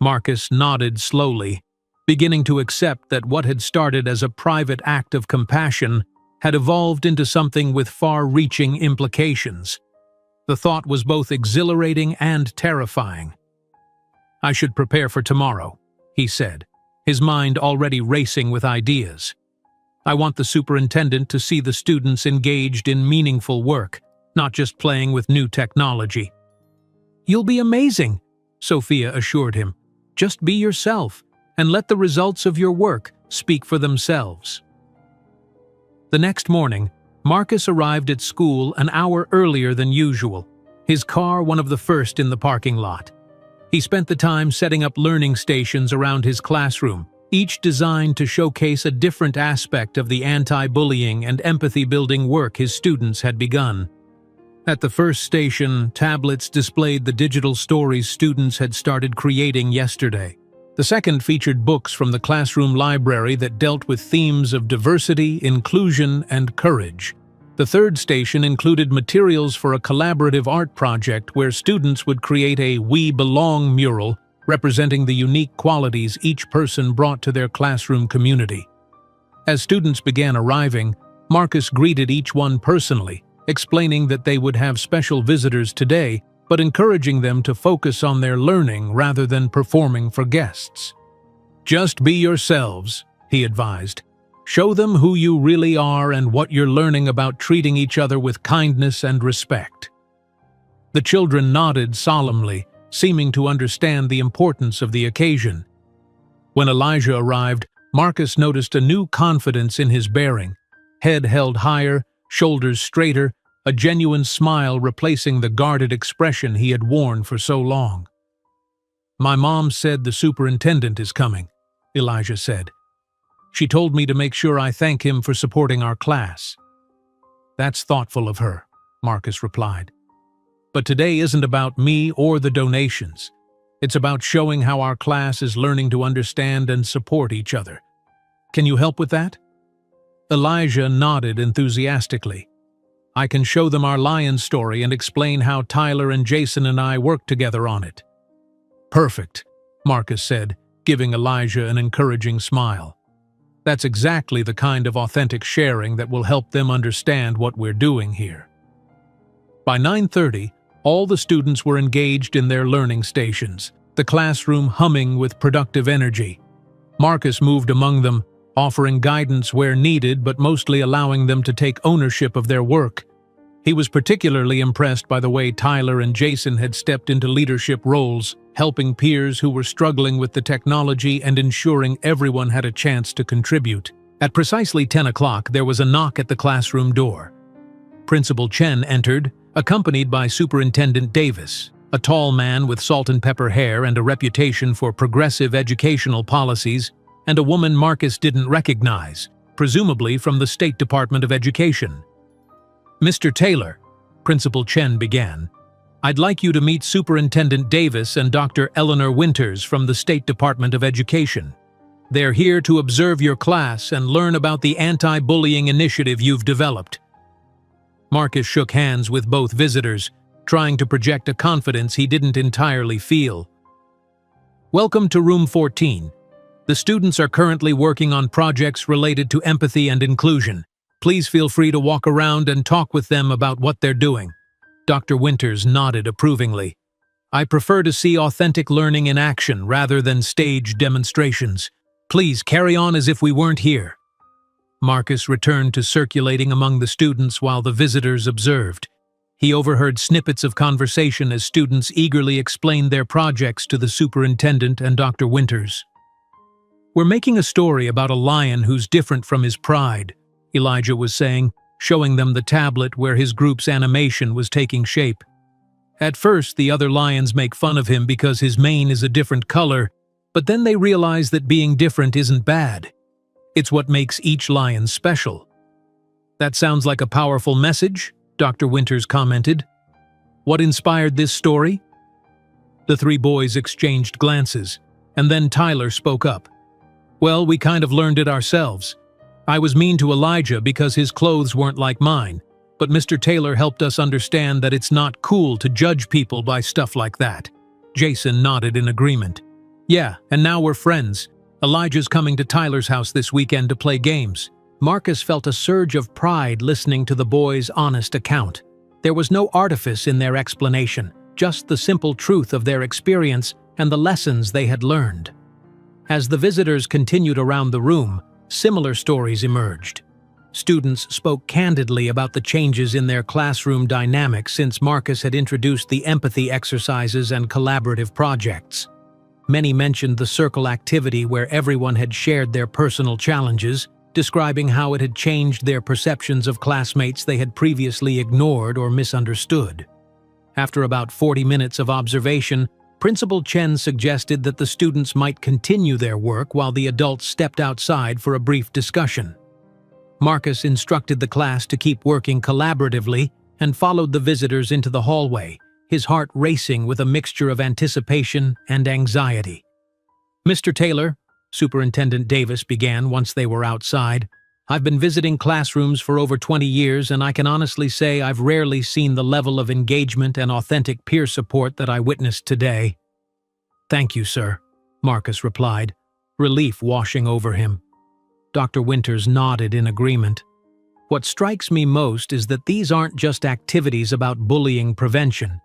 Marcus nodded slowly, beginning to accept that what had started as a private act of compassion had evolved into something with far-reaching implications. The thought was both exhilarating and terrifying. "I should prepare for tomorrow," he said, his mind already racing with ideas. "I want the superintendent to see the students engaged in meaningful work, not just playing with new technology." "You'll be amazing," Sophia assured him. "Just be yourself, and let the results of your work speak for themselves." The next morning, Marcus arrived at school an hour earlier than usual, his car one of the first in the parking lot. He spent the time setting up learning stations around his classroom, each designed to showcase a different aspect of the anti-bullying and empathy-building work his students had begun. At the first station, tablets displayed the digital stories students had started creating yesterday. The second featured books from the classroom library that dealt with themes of diversity, inclusion, and courage. The third station included materials for a collaborative art project where students would create a "We Belong" mural representing the unique qualities each person brought to their classroom community. As students began arriving, Marcus greeted each one personally, explaining that they would have special visitors today, but encouraging them to focus on their learning rather than performing for guests. "Just be yourselves," he advised. "Show them who you really are and what you're learning about treating each other with kindness and respect." The children nodded solemnly, seeming to understand the importance of the occasion. When Elijah arrived, Marcus noticed a new confidence in his bearing, head held higher, shoulders straighter, a genuine smile replacing the guarded expression he had worn for so long. "My mom said the superintendent is coming," Elijah said. "She told me to make sure I thank him for supporting our class." "That's thoughtful of her," Marcus replied. But today isn't about me or the donations. It's about showing how our class is learning to understand and support each other. Can you help with that?" Elijah nodded enthusiastically. "I can show them our lion story and explain how Tyler and Jason and I worked together on it." "Perfect," Marcus said, giving Elijah an encouraging smile. "That's exactly the kind of authentic sharing that will help them understand what we're doing here." By 9:30, all the students were engaged in their learning stations, the classroom humming with productive energy. Marcus moved among them, offering guidance where needed but mostly allowing them to take ownership of their work. He was particularly impressed by the way Tyler and Jason had stepped into leadership roles, helping peers who were struggling with the technology and ensuring everyone had a chance to contribute. At precisely 10 o'clock, there was a knock at the classroom door. Principal Chen entered, accompanied by Superintendent Davis, a tall man with salt and pepper hair and a reputation for progressive educational policies, and a woman Marcus didn't recognize, presumably from the State Department of Education. "Mr. Taylor," Principal Chen began, "I'd like you to meet Superintendent Davis and Dr. Eleanor Winters from the State Department of Education. They're here to observe your class and learn about the anti-bullying initiative you've developed." Marcus shook hands with both visitors, trying to project a confidence he didn't entirely feel. "Welcome to Room 14. The students are currently working on projects related to empathy and inclusion. Please feel free to walk around and talk with them about what they're doing." Dr. Winters nodded approvingly. "I prefer to see authentic learning in action rather than staged demonstrations. Please carry on as if we weren't here." Marcus returned to circulating among the students while the visitors observed. He overheard snippets of conversation as students eagerly explained their projects to the superintendent and Dr. Winters. "We're making a story about a lion who's different from his pride," Elijah was saying, showing them the tablet where his group's animation was taking shape. "At first, the other lions make fun of him because his mane is a different color, but then they realize that being different isn't bad. It's what makes each lion special." "That sounds like a powerful message," Dr. Winters commented. "What inspired this story?" The three boys exchanged glances, and then Tyler spoke up. "Well, we kind of learned it ourselves. I was mean to Elijah because his clothes weren't like mine, but Mr. Taylor helped us understand that it's not cool to judge people by stuff like that." Jason nodded in agreement. "Yeah, and now we're friends. Elijah's coming to Tyler's house this weekend to play games." Marcus felt a surge of pride listening to the boys' honest account. There was no artifice in their explanation, just the simple truth of their experience and the lessons they had learned. As the visitors continued around the room, similar stories emerged. Students spoke candidly about the changes in their classroom dynamics since Marcus had introduced the empathy exercises and collaborative projects. Many mentioned the circle activity where everyone had shared their personal challenges, describing how it had changed their perceptions of classmates they had previously ignored or misunderstood. After about 40 minutes of observation, Principal Chen suggested that the students might continue their work while the adults stepped outside for a brief discussion. Marcus instructed the class to keep working collaboratively and followed the visitors into the hallway, his heart racing with a mixture of anticipation and anxiety. "Mr. Taylor," Superintendent Davis began once they were outside, "I've been visiting classrooms for over 20 years and I can honestly say I've rarely seen the level of engagement and authentic peer support that I witnessed today." "Thank you, sir," Marcus replied, relief washing over him. Dr. Winters nodded in agreement. "What strikes me most is that these aren't just activities about bullying prevention.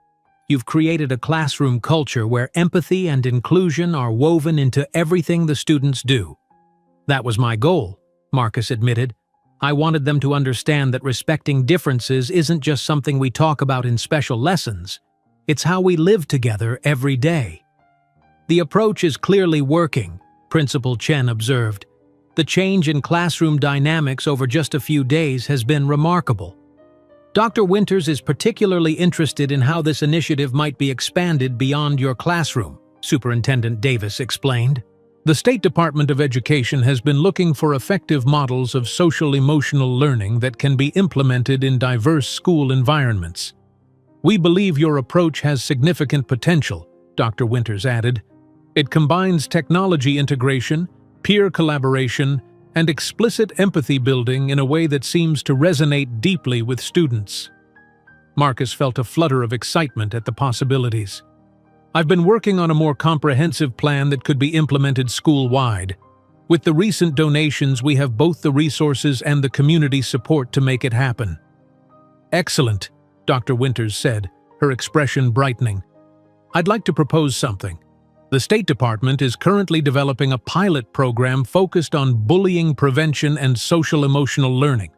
You've created a classroom culture where empathy and inclusion are woven into everything the students do." "That was my goal," Marcus admitted. "I wanted them to understand that respecting differences isn't just something we talk about in special lessons. It's how we live together every day." "The approach is clearly working," Principal Chen observed. "The change in classroom dynamics over just a few days has been remarkable." "Dr. Winters is particularly interested in how this initiative might be expanded beyond your classroom," Superintendent Davis explained. "The State Department of Education has been looking for effective models of social-emotional learning that can be implemented in diverse school environments. We believe your approach has significant potential, Dr. Winters added. It combines technology integration, peer collaboration, and explicit empathy building in a way that seems to resonate deeply with students. Marcus felt a flutter of excitement at the possibilities. I've been working on a more comprehensive plan that could be implemented school-wide. With the recent donations, we have both the resources and the community support to make it happen. Excellent, Dr. Winters said, her expression brightening. I'd like to propose something. The State Department is currently developing a pilot program focused on bullying prevention and social-emotional learning.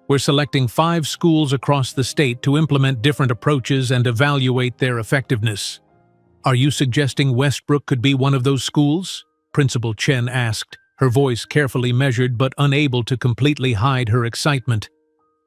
We're selecting 5 schools across the state to implement different approaches and evaluate their effectiveness. Are you suggesting Westbrook could be one of those schools? Principal Chen asked, her voice carefully measured but unable to completely hide her excitement.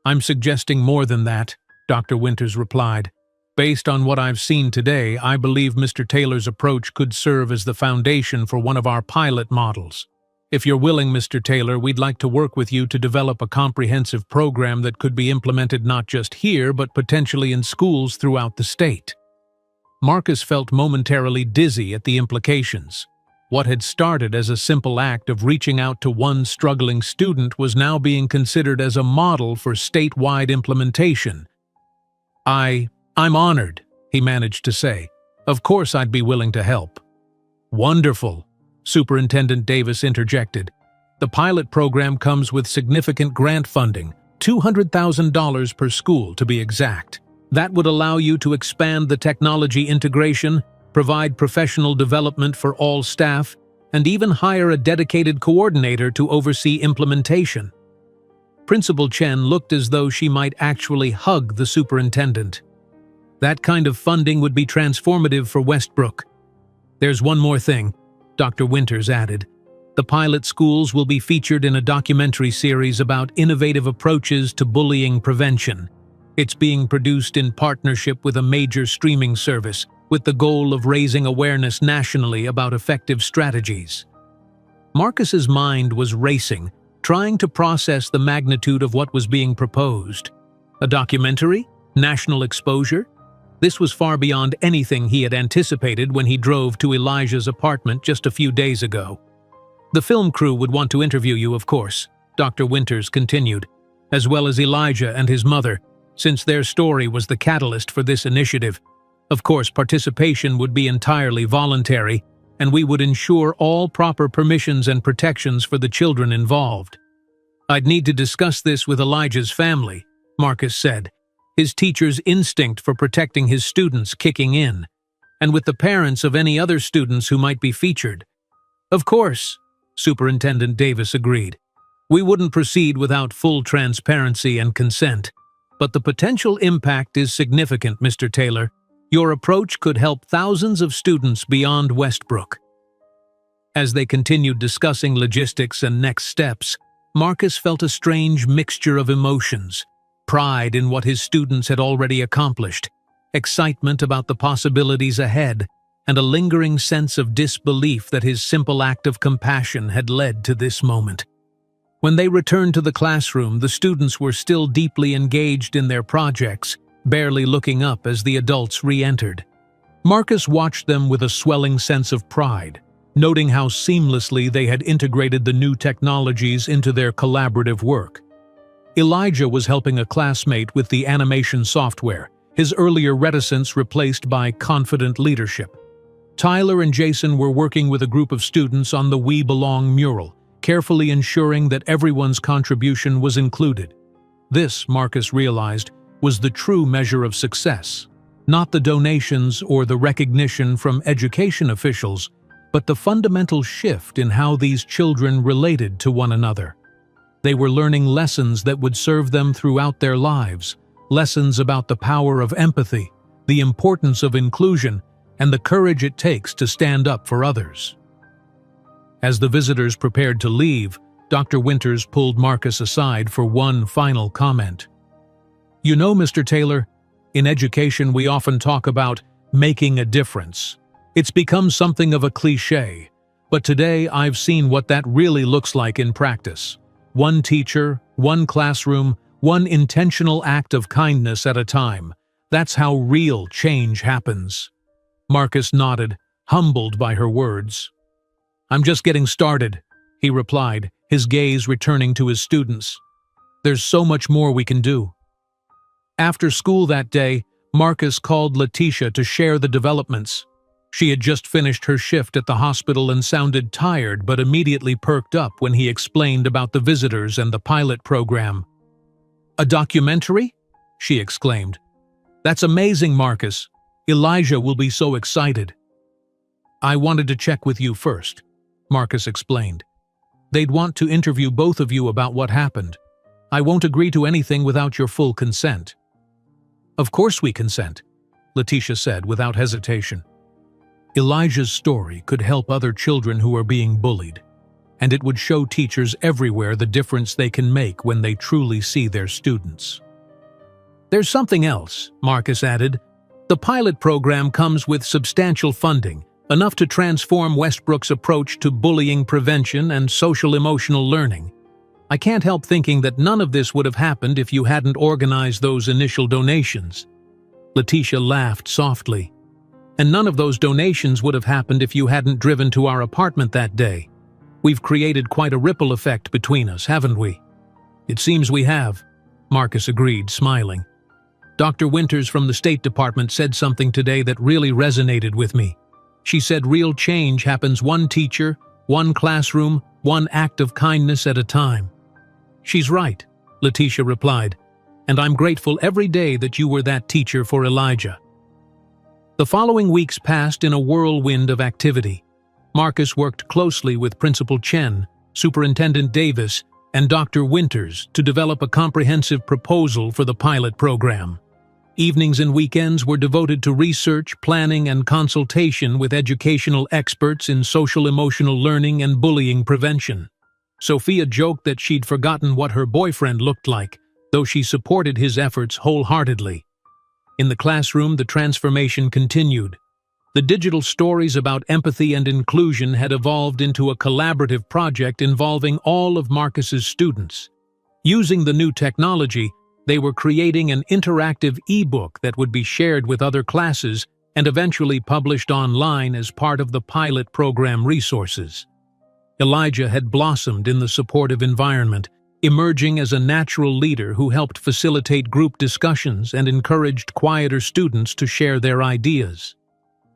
I'm suggesting more than that, Dr. Winters replied. Based on what I've seen today, I believe Mr. Taylor's approach could serve as the foundation for one of our pilot models. If you're willing, Mr. Taylor, we'd like to work with you to develop a comprehensive program that could be implemented not just here, but potentially in schools throughout the state. Marcus felt momentarily dizzy at the implications. What had started as a simple act of reaching out to one struggling student was now being considered as a model for statewide implementation. I'm honored, he managed to say. Of course I'd be willing to help. Wonderful, Superintendent Davis interjected. The pilot program comes with significant grant funding, $200,000 per school to be exact. That would allow you to expand the technology integration, provide professional development for all staff, and even hire a dedicated coordinator to oversee implementation. Principal Chen looked as though she might actually hug the superintendent. That kind of funding would be transformative for Westbrook. There's one more thing, Dr. Winters added. The pilot schools will be featured in a documentary series about innovative approaches to bullying prevention. It's being produced in partnership with a major streaming service, with the goal of raising awareness nationally about effective strategies. Marcus's mind was racing, trying to process the magnitude of what was being proposed. A documentary? National exposure? This was far beyond anything he had anticipated when he drove to Elijah's apartment just a few days ago. The film crew would want to interview you, of course, Dr. Winters continued, as well as Elijah and his mother, since their story was the catalyst for this initiative. Of course, participation would be entirely voluntary, and we would ensure all proper permissions and protections for the children involved. I'd need to discuss this with Elijah's family, Marcus said, his teacher's instinct for protecting his students kicking in, and with the parents of any other students who might be featured. Of course, Superintendent Davis agreed. We wouldn't proceed without full transparency and consent. But the potential impact is significant, Mr. Taylor. Your approach could help thousands of students beyond Westbrook. As they continued discussing logistics and next steps, Marcus felt a strange mixture of emotions: pride in what his students had already accomplished, excitement about the possibilities ahead, and a lingering sense of disbelief that his simple act of compassion had led to this moment. When they returned to the classroom, the students were still deeply engaged in their projects, barely looking up as the adults re-entered. Marcus watched them with a swelling sense of pride, noting how seamlessly they had integrated the new technologies into their collaborative work. Elijah was helping a classmate with the animation software, his earlier reticence replaced by confident leadership. Tyler and Jason were working with a group of students on the We Belong mural, carefully ensuring that everyone's contribution was included. This, Marcus realized, was the true measure of success, not the donations or the recognition from education officials, but the fundamental shift in how these children related to one another. They were learning lessons that would serve them throughout their lives, lessons about the power of empathy, the importance of inclusion, and the courage it takes to stand up for others. As the visitors prepared to leave, Dr. Winters pulled Marcus aside for one final comment. You know, Mr. Taylor, in education we often talk about making a difference. It's become something of a cliché, but today I've seen what that really looks like in practice. One teacher, one classroom, one intentional act of kindness at a time. That's how real change happens. Marcus nodded, humbled by her words. I'm just getting started, he replied, his gaze returning to his students. There's so much more we can do. After school that day, Marcus called Letitia to share the developments. She had just finished her shift at the hospital and sounded tired but immediately perked up when he explained about the visitors and the pilot program. A documentary? She exclaimed. That's amazing, Marcus. Elijah will be so excited. I wanted to check with you first, Marcus explained. They'd want to interview both of you about what happened. I won't agree to anything without your full consent. Of course we consent, Letitia said without hesitation. Elijah's story could help other children who are being bullied, and it would show teachers everywhere the difference they can make when they truly see their students. There's something else, Marcus added. The pilot program comes with substantial funding, enough to transform Westbrook's approach to bullying prevention and social-emotional learning. I can't help thinking that none of this would have happened if you hadn't organized those initial donations. Letitia laughed softly. And none of those donations would have happened if you hadn't driven to our apartment that day. We've created quite a ripple effect between us, haven't we? It seems we have, Marcus agreed, smiling. Dr. Winters from the State Department said something today that really resonated with me. She said real change happens one teacher, one classroom, one act of kindness at a time. She's right, Letitia replied, and I'm grateful every day that you were that teacher for Elijah. The following weeks passed in a whirlwind of activity. Marcus worked closely with Principal Chen, Superintendent Davis, and Dr. Winters to develop a comprehensive proposal for the pilot program. Evenings and weekends were devoted to research, planning, and consultation with educational experts in social-emotional learning and bullying prevention. Sophia joked that she'd forgotten what her boyfriend looked like, though she supported his efforts wholeheartedly. In the classroom, the transformation continued. The digital stories about empathy and inclusion had evolved into a collaborative project involving all of Marcus's students. Using the new technology, they were creating an interactive e-book that would be shared with other classes and eventually published online as part of the pilot program resources. Elijah had blossomed in the supportive environment, emerging as a natural leader who helped facilitate group discussions and encouraged quieter students to share their ideas.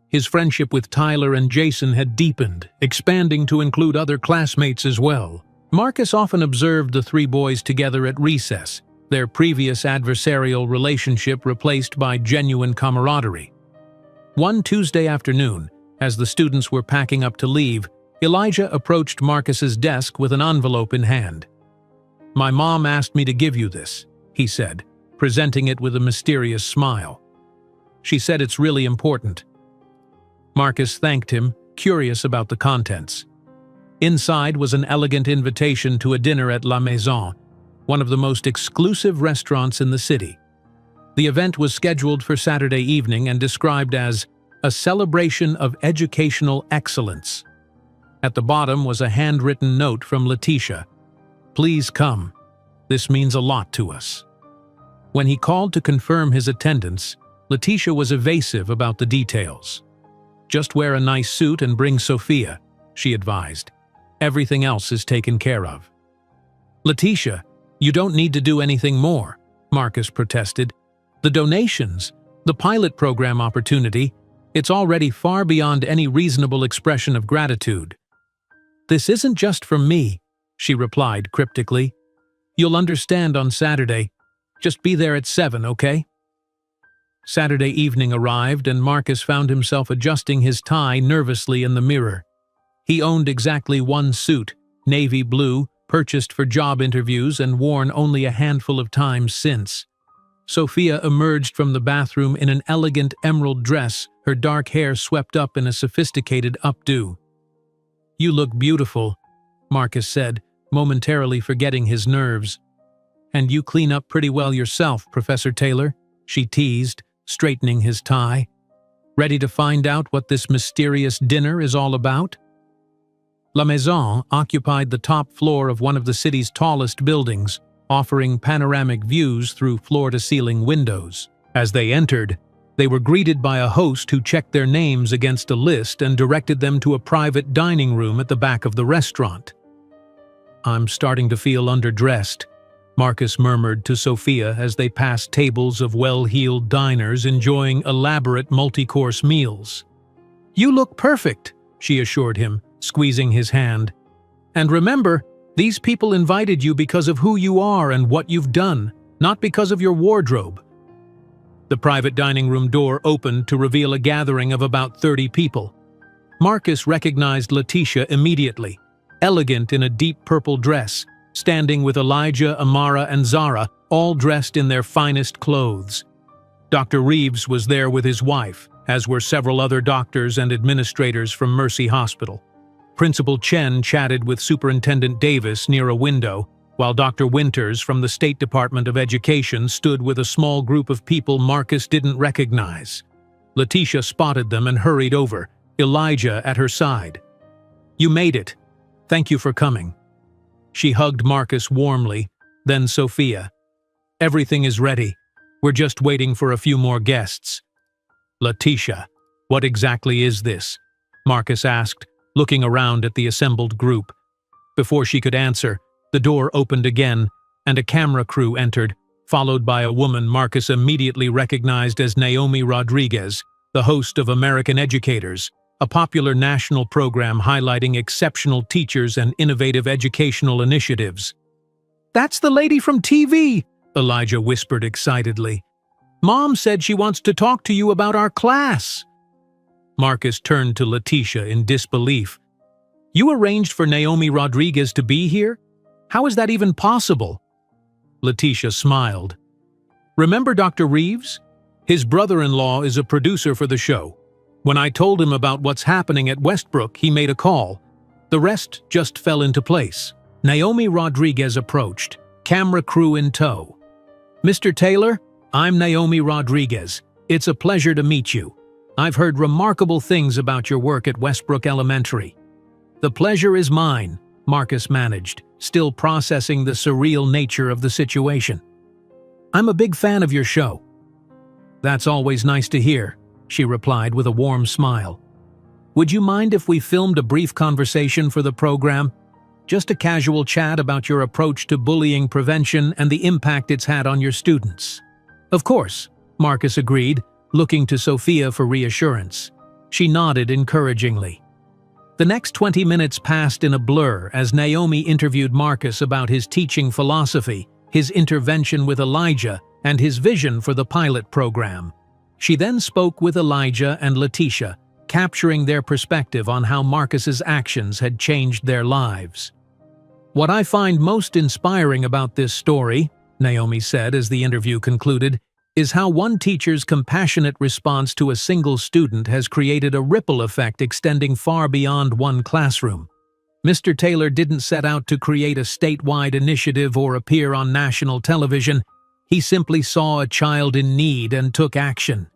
His friendship with Tyler and Jason had deepened, expanding to include other classmates as well. Marcus often observed the three boys together at recess, their previous adversarial relationship replaced by genuine camaraderie. One Tuesday afternoon, as the students were packing up to leave, Elijah approached Marcus's desk with an envelope in hand. My mom asked me to give you this, he said, presenting it with a mysterious smile. She said it's really important. Marcus thanked him, curious about the contents. Inside was an elegant invitation to a dinner at La Maison, one of the most exclusive restaurants in the city. The event was scheduled for Saturday evening and described as a celebration of educational excellence. At the bottom was a handwritten note from Letitia. Please come. This means a lot to us. When he called to confirm his attendance, Letitia was evasive about the details. Just wear a nice suit and bring Sophia, she advised. Everything else is taken care of. Letitia, you don't need to do anything more, Marcus protested. The donations, the pilot program opportunity, it's already far beyond any reasonable expression of gratitude. This isn't just for me, she replied cryptically. You'll understand on Saturday. Just be there at 7, okay? Saturday evening arrived and Marcus found himself adjusting his tie nervously in the mirror. He owned exactly one suit, navy blue, purchased for job interviews and worn only a handful of times since. Sophia emerged from the bathroom in an elegant emerald dress, her dark hair swept up in a sophisticated updo. You look beautiful, Marcus said, momentarily forgetting his nerves. And you clean up pretty well yourself, Professor Taylor, she teased, straightening his tie. Ready to find out what this mysterious dinner is all about? La Maison occupied the top floor of one of the city's tallest buildings, offering panoramic views through floor-to-ceiling windows. As they entered, they were greeted by a host who checked their names against a list and directed them to a private dining room at the back of the restaurant. "I'm starting to feel underdressed," Marcus murmured to Sophia as they passed tables of well-heeled diners enjoying elaborate multi-course meals. "You look perfect," she assured him, squeezing his hand. "And remember, these people invited you because of who you are and what you've done, not because of your wardrobe." The private dining room door opened to reveal a gathering of about 30 people. Marcus recognized Letitia immediately, elegant in a deep purple dress, standing with Elijah, Amara, and Zara, all dressed in their finest clothes. Dr. Reeves was there with his wife, as were several other doctors and administrators from Mercy Hospital. Principal Chen chatted with Superintendent Davis near a window, while Dr. Winters from the State Department of Education stood with a small group of people Marcus didn't recognize. Letitia spotted them and hurried over, Elijah at her side. "You made it. Thank you for coming." She hugged Marcus warmly, then Sophia. "Everything is ready. We're just waiting for a few more guests." "Letitia, what exactly is this?" Marcus asked, looking around at the assembled group. Before she could answer, the door opened again, and a camera crew entered, followed by a woman Marcus immediately recognized as Naomi Rodriguez, the host of American Educators, a popular national program highlighting exceptional teachers and innovative educational initiatives. "That's the lady from TV," Elijah whispered excitedly. "Mom said she wants to talk to you about our class." Marcus turned to Letitia in disbelief. "You arranged for Naomi Rodriguez to be here? How is that even possible?" Letitia smiled. "Remember Dr. Reeves? His brother-in-law is a producer for the show. When I told him about what's happening at Westbrook, he made a call. The rest just fell into place." Naomi Rodriguez approached, camera crew in tow. "Mr. Taylor, I'm Naomi Rodriguez. It's a pleasure to meet you. I've heard remarkable things about your work at Westbrook Elementary." "The pleasure is mine," Marcus managed, still processing the surreal nature of the situation. "I'm a big fan of your show." "That's always nice to hear," she replied with a warm smile. "Would you mind if we filmed a brief conversation for the program? Just a casual chat about your approach to bullying prevention and the impact it's had on your students." "Of course," Marcus agreed, looking to Sophia for reassurance. She nodded encouragingly. The next 20 minutes passed in a blur as Naomi interviewed Marcus about his teaching philosophy, his intervention with Elijah, and his vision for the pilot program. She then spoke with Elijah and Letitia, capturing their perspective on how Marcus's actions had changed their lives. "What I find most inspiring about this story," Naomi said as the interview concluded, "is how one teacher's compassionate response to a single student has created a ripple effect extending far beyond one classroom. Mr. Taylor didn't set out to create a statewide initiative or appear on national television. He simply saw a child in need and took action."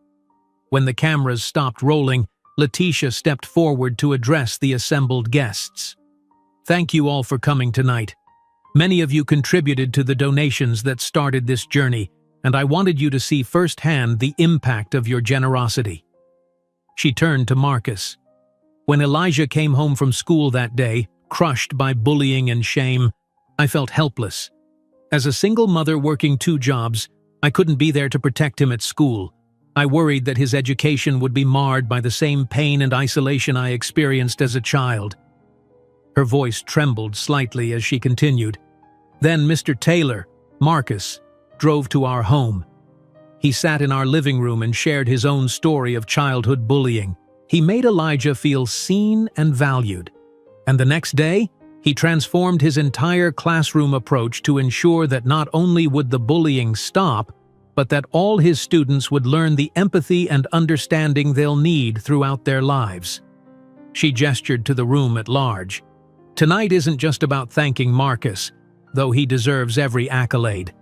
When the cameras stopped rolling, Letitia stepped forward to address the assembled guests. "Thank you all for coming tonight. Many of you contributed to the donations that started this journey, and I wanted you to see firsthand the impact of your generosity." She turned to Marcus. "When Elijah came home from school that day, crushed by bullying and shame, I felt helpless. As a single mother working 2 jobs, I couldn't be there to protect him at school. I worried that his education would be marred by the same pain and isolation I experienced as a child." Her voice trembled slightly as she continued. "Then Mr. Taylor, Marcus, drove to our home. He sat in our living room and shared his own story of childhood bullying. He made Elijah feel seen and valued. And the next day, he transformed his entire classroom approach to ensure that not only would the bullying stop, but that all his students would learn the empathy and understanding they'll need throughout their lives." She gestured to the room at large. "Tonight isn't just about thanking Marcus, though he deserves every accolade.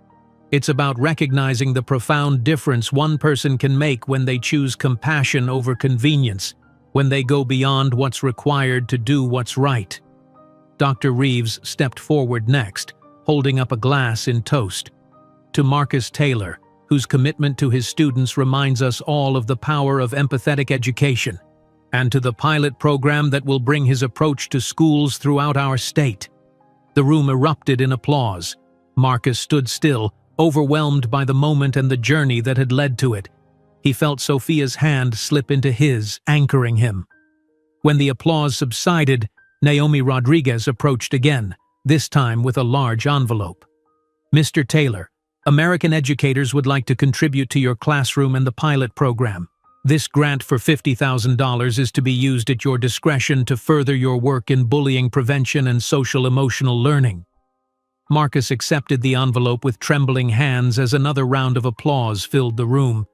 It's about recognizing the profound difference one person can make when they choose compassion over convenience, when they go beyond what's required to do what's right." Dr. Reeves stepped forward next, holding up a glass in toast. "To Marcus Taylor, whose commitment to his students reminds us all of the power of empathetic education, and to the pilot program that will bring his approach to schools throughout our state. The room erupted in applause. Marcus stood still, overwhelmed by the moment and the journey that had led to it. He felt Sophia's hand slip into his, anchoring him. When the applause subsided, Naomi Rodriguez approached again, this time with a large envelope. "Mr. Taylor, American educators would like to contribute to your classroom and the pilot program. This grant for $50,000 is to be used at your discretion to further your work in bullying prevention and social-emotional learning." Marcus accepted the envelope with trembling hands as another round of applause filled the room.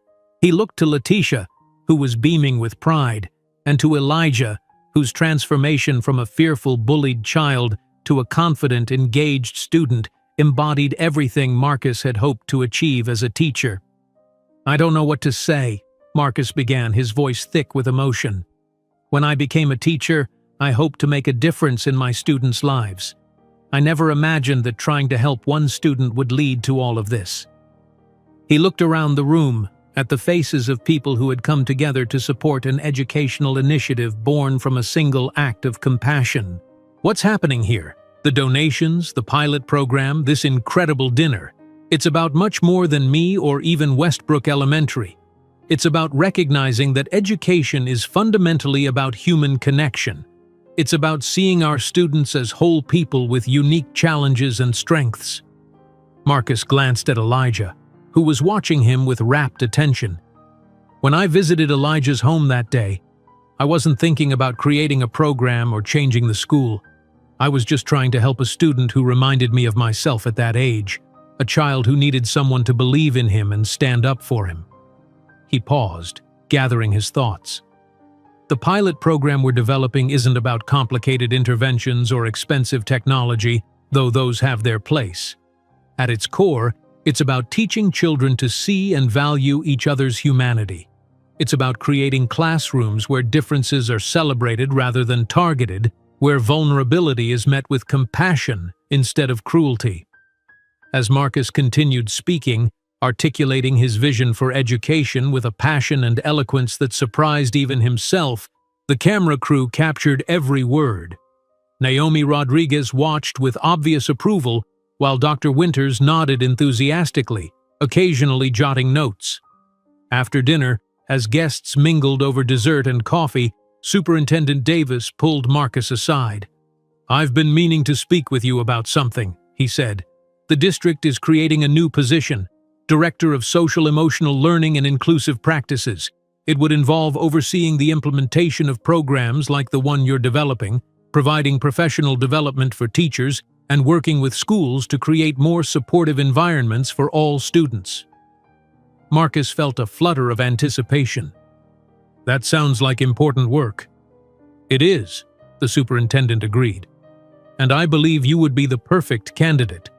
He looked to Letitia, who was beaming with pride, and to Elijah, whose transformation from a fearful, bullied child to a confident, engaged student embodied everything Marcus had hoped to achieve as a teacher. "I don't know what to say," Marcus began, his voice thick with emotion. "When I became a teacher, I hoped to make a difference in my students' lives. I never imagined that trying to help one student would lead to all of this." He looked around the room, at the faces of people who had come together to support an educational initiative born from a single act of compassion. "What's happening here? The donations, the pilot program, this incredible dinner. It's about much more than me or even Westbrook Elementary. It's about recognizing that education is fundamentally about human connection. It's about seeing our students as whole people with unique challenges and strengths." Marcus glanced at Elijah, who was watching him with rapt attention. "When I visited Elijah's home that day, I wasn't thinking about creating a program or changing the school. I was just trying to help a student who reminded me of myself at that age, a child who needed someone to believe in him and stand up for him." He paused, gathering his thoughts. "The pilot program we're developing isn't about complicated interventions or expensive technology, though those have their place. At its core, it's about teaching children to see and value each other's humanity. It's about creating classrooms where differences are celebrated rather than targeted, where vulnerability is met with compassion instead of cruelty." As Marcus continued speaking, articulating his vision for education with a passion and eloquence that surprised even himself, the camera crew captured every word. Naomi Rodriguez watched with obvious approval, while Dr. Winters nodded enthusiastically, occasionally jotting notes. After dinner, as guests mingled over dessert and coffee, Superintendent Davis pulled Marcus aside. "I've been meaning to speak with you about something," he said. "The district is creating a new position, Director of Social-Emotional Learning and Inclusive Practices. It would involve overseeing the implementation of programs like the one you're developing, providing professional development for teachers, and working with schools to create more supportive environments for all students." Marcus felt a flutter of anticipation. "That sounds like important work." "It is," the superintendent agreed. "And I believe you would be the perfect candidate.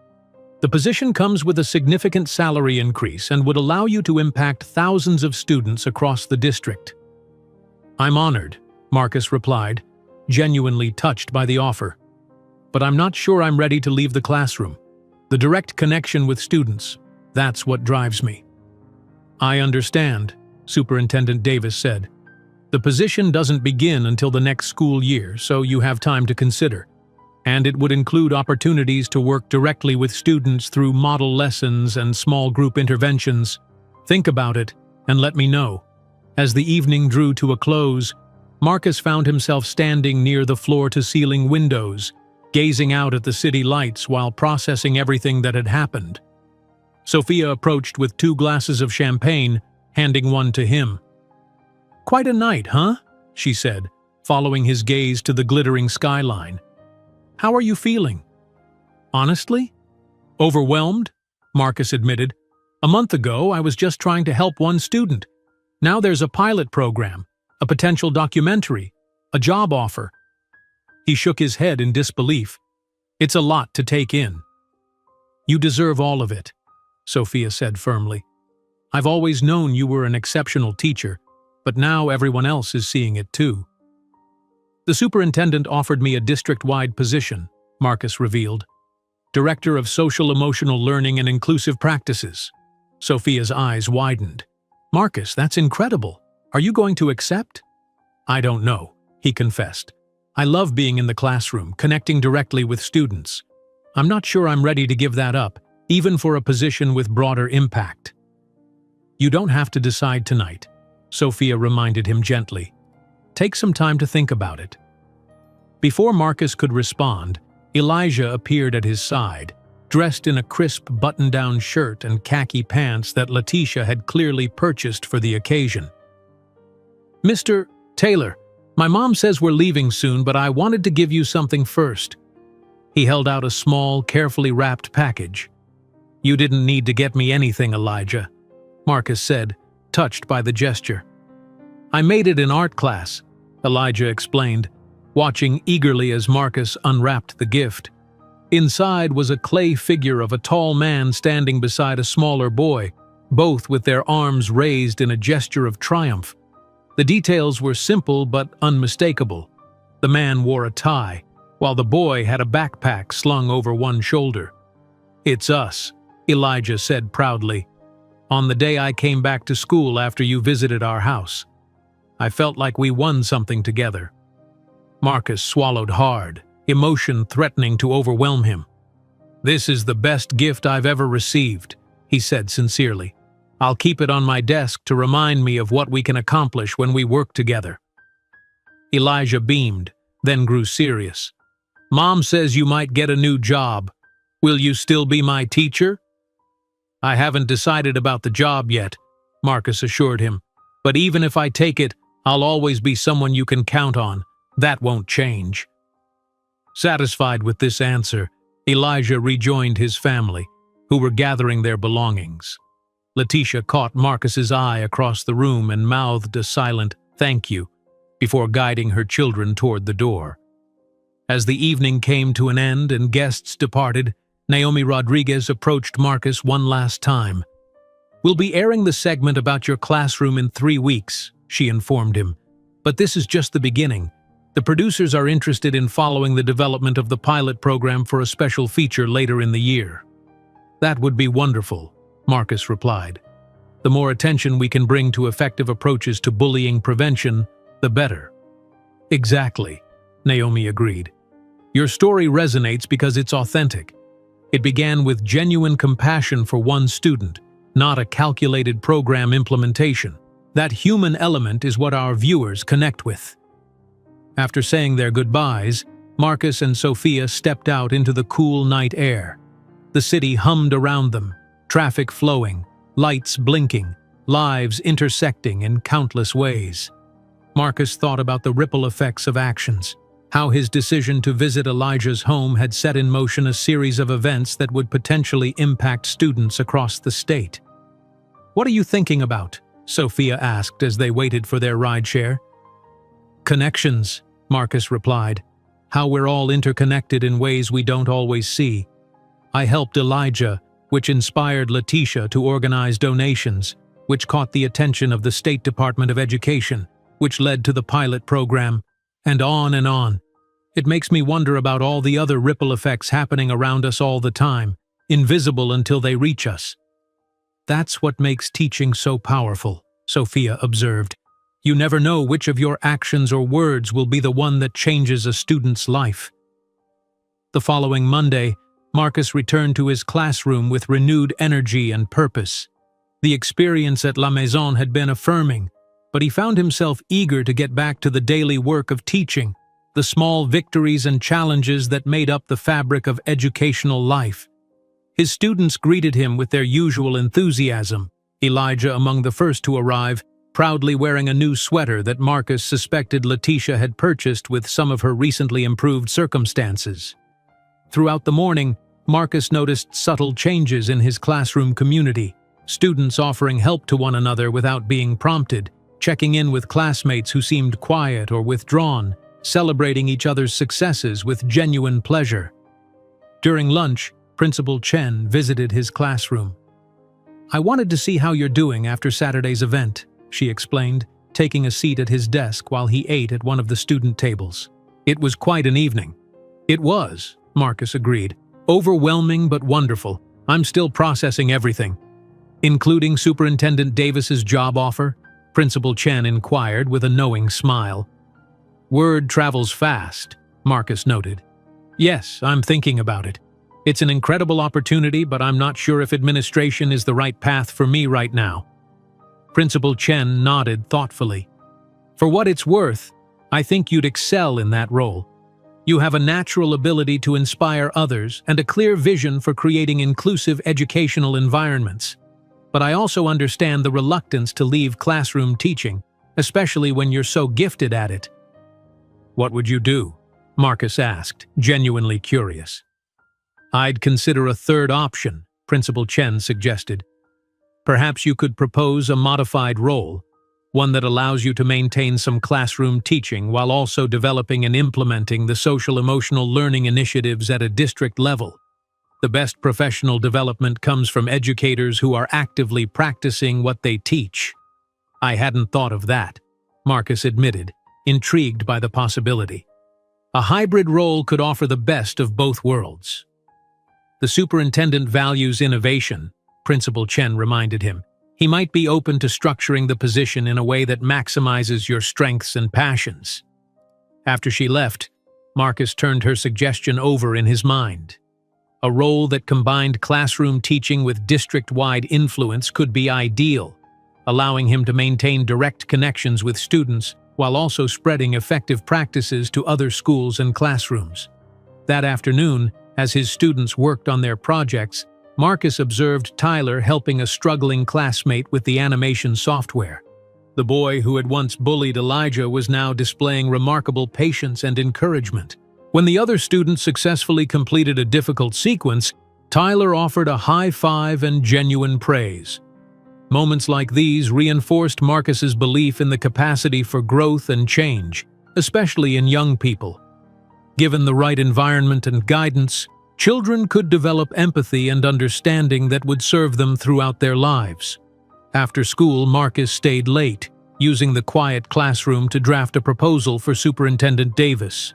The position comes with a significant salary increase and would allow you to impact thousands of students across the district." "I'm honored," Marcus replied, genuinely touched by the offer. "But I'm not sure I'm ready to leave the classroom. The direct connection with students, that's what drives me." "I understand," Superintendent Davis said. "The position doesn't begin until the next school year, so you have time to consider. And it would include opportunities to work directly with students through model lessons and small group interventions. Think about it and let me know." As the evening drew to a close, Marcus found himself standing near the floor-to-ceiling windows, gazing out at the city lights while processing everything that had happened. Sophia approached with 2 glasses of champagne, handing one to him. "Quite a night, huh?" she said, following his gaze to the glittering skyline. "How are you feeling?" "Honestly? Overwhelmed," Marcus admitted. "A month ago, I was just trying to help one student. Now there's a pilot program, a potential documentary, a job offer." He shook his head in disbelief. "It's a lot to take in." "You deserve all of it," Sophia said firmly. "I've always known you were an exceptional teacher, but now everyone else is seeing it too." "The superintendent offered me a district-wide position," Marcus revealed. "Director of Social-Emotional Learning and Inclusive Practices. Sophia's eyes widened. "Marcus, that's incredible. Are you going to accept?" "I don't know," he confessed. "I love being in the classroom, connecting directly with students. I'm not sure I'm ready to give that up, even for a position with broader impact." "You don't have to decide tonight," Sophia reminded him gently. "Take some time to think about it." Before Marcus could respond, Elijah appeared at his side, dressed in a crisp button-down shirt and khaki pants that Letitia had clearly purchased for the occasion. "Mr. Taylor, my mom says we're leaving soon, but I wanted to give you something first." He held out a small, carefully wrapped package. "You didn't need to get me anything, Elijah," Marcus said, touched by the gesture. "I made it in art class," Elijah explained, watching eagerly as Marcus unwrapped the gift. Inside was a clay figure of a tall man standing beside a smaller boy, both with their arms raised in a gesture of triumph. The details were simple but unmistakable. The man wore a tie, while the boy had a backpack slung over one shoulder. "It's us," Elijah said proudly. "On the day I came back to school after you visited our house. I felt like we won something together." Marcus swallowed hard, emotion threatening to overwhelm him. "This is the best gift I've ever received," he said sincerely. "I'll keep it on my desk to remind me of what we can accomplish when we work together." Elijah beamed, then grew serious. "Mom says you might get a new job. Will you still be my teacher?" "I haven't decided about the job yet," Marcus assured him. "But even if I take it, I'll always be someone you can count on. That won't change." Satisfied with this answer, Elijah rejoined his family, who were gathering their belongings. Letitia caught Marcus's eye across the room and mouthed a silent "thank you" before guiding her children toward the door. As the evening came to an end and guests departed, Naomi Rodriguez approached Marcus one last time. "We'll be airing the segment about your classroom in 3 weeks," she informed him. "But this is just the beginning. The producers are interested in following the development of the pilot program for a special feature later in the year." "That would be wonderful," Marcus replied. "The more attention we can bring to effective approaches to bullying prevention, the better." "Exactly," Naomi agreed. "Your story resonates because it's authentic. It began with genuine compassion for one student, not a calculated program implementation. That human element is what our viewers connect with." After saying their goodbyes, Marcus and Sophia stepped out into the cool night air. The city hummed around them, traffic flowing, lights blinking, lives intersecting in countless ways. Marcus thought about the ripple effects of actions, how his decision to visit Elijah's home had set in motion a series of events that would potentially impact students across the state. "What are you thinking about?" Sophia asked as they waited for their rideshare. "Connections," Marcus replied. "How we're all interconnected in ways we don't always see. I helped Elijah, which inspired Letitia to organize donations, which caught the attention of the State Department of Education, which led to the pilot program, and on and on. It makes me wonder about all the other ripple effects happening around us all the time, invisible until they reach us." "That's what makes teaching so powerful," Sophia observed. "You never know which of your actions or words will be the one that changes a student's life." The following Monday, Marcus returned to his classroom with renewed energy and purpose. The experience at La Maison had been affirming, but he found himself eager to get back to the daily work of teaching, the small victories and challenges that made up the fabric of educational life. His students greeted him with their usual enthusiasm, Elijah among the first to arrive, proudly wearing a new sweater that Marcus suspected Letitia had purchased with some of her recently improved circumstances. Throughout the morning, Marcus noticed subtle changes in his classroom community, students offering help to one another without being prompted, checking in with classmates who seemed quiet or withdrawn, celebrating each other's successes with genuine pleasure. During lunch, Principal Chen visited his classroom. "I wanted to see how you're doing after Saturday's event," she explained, taking a seat at his desk while he ate at one of the student tables. "It was quite an evening." "It was," Marcus agreed. "Overwhelming but wonderful. I'm still processing everything." Including Superintendent Davis's job offer? Principal Chen inquired with a knowing smile. Word travels fast, Marcus noted. Yes, I'm thinking about it. It's an incredible opportunity, but I'm not sure if administration is the right path for me right now. Principal Chen nodded thoughtfully. For what it's worth, I think you'd excel in that role. You have a natural ability to inspire others and a clear vision for creating inclusive educational environments. But I also understand the reluctance to leave classroom teaching, especially when you're so gifted at it. What would you do? Marcus asked, genuinely curious. I'd consider a third option, Principal Chen suggested. Perhaps you could propose a modified role, one that allows you to maintain some classroom teaching while also developing and implementing the social-emotional learning initiatives at a district level. The best professional development comes from educators who are actively practicing what they teach. I hadn't thought of that, Marcus admitted, intrigued by the possibility. A hybrid role could offer the best of both worlds. The superintendent values innovation, Principal Chen reminded him. He might be open to structuring the position in a way that maximizes your strengths and passions. After she left, Marcus turned her suggestion over in his mind. A role that combined classroom teaching with district-wide influence could be ideal, allowing him to maintain direct connections with students while also spreading effective practices to other schools and classrooms. That afternoon, as his students worked on their projects, Marcus observed Tyler helping a struggling classmate with the animation software. The boy who had once bullied Elijah was now displaying remarkable patience and encouragement. When the other students successfully completed a difficult sequence, Tyler offered a high five and genuine praise. Moments like these reinforced Marcus's belief in the capacity for growth and change, especially in young people. Given the right environment and guidance, children could develop empathy and understanding that would serve them throughout their lives. After school, Marcus stayed late, using the quiet classroom to draft a proposal for Superintendent Davis.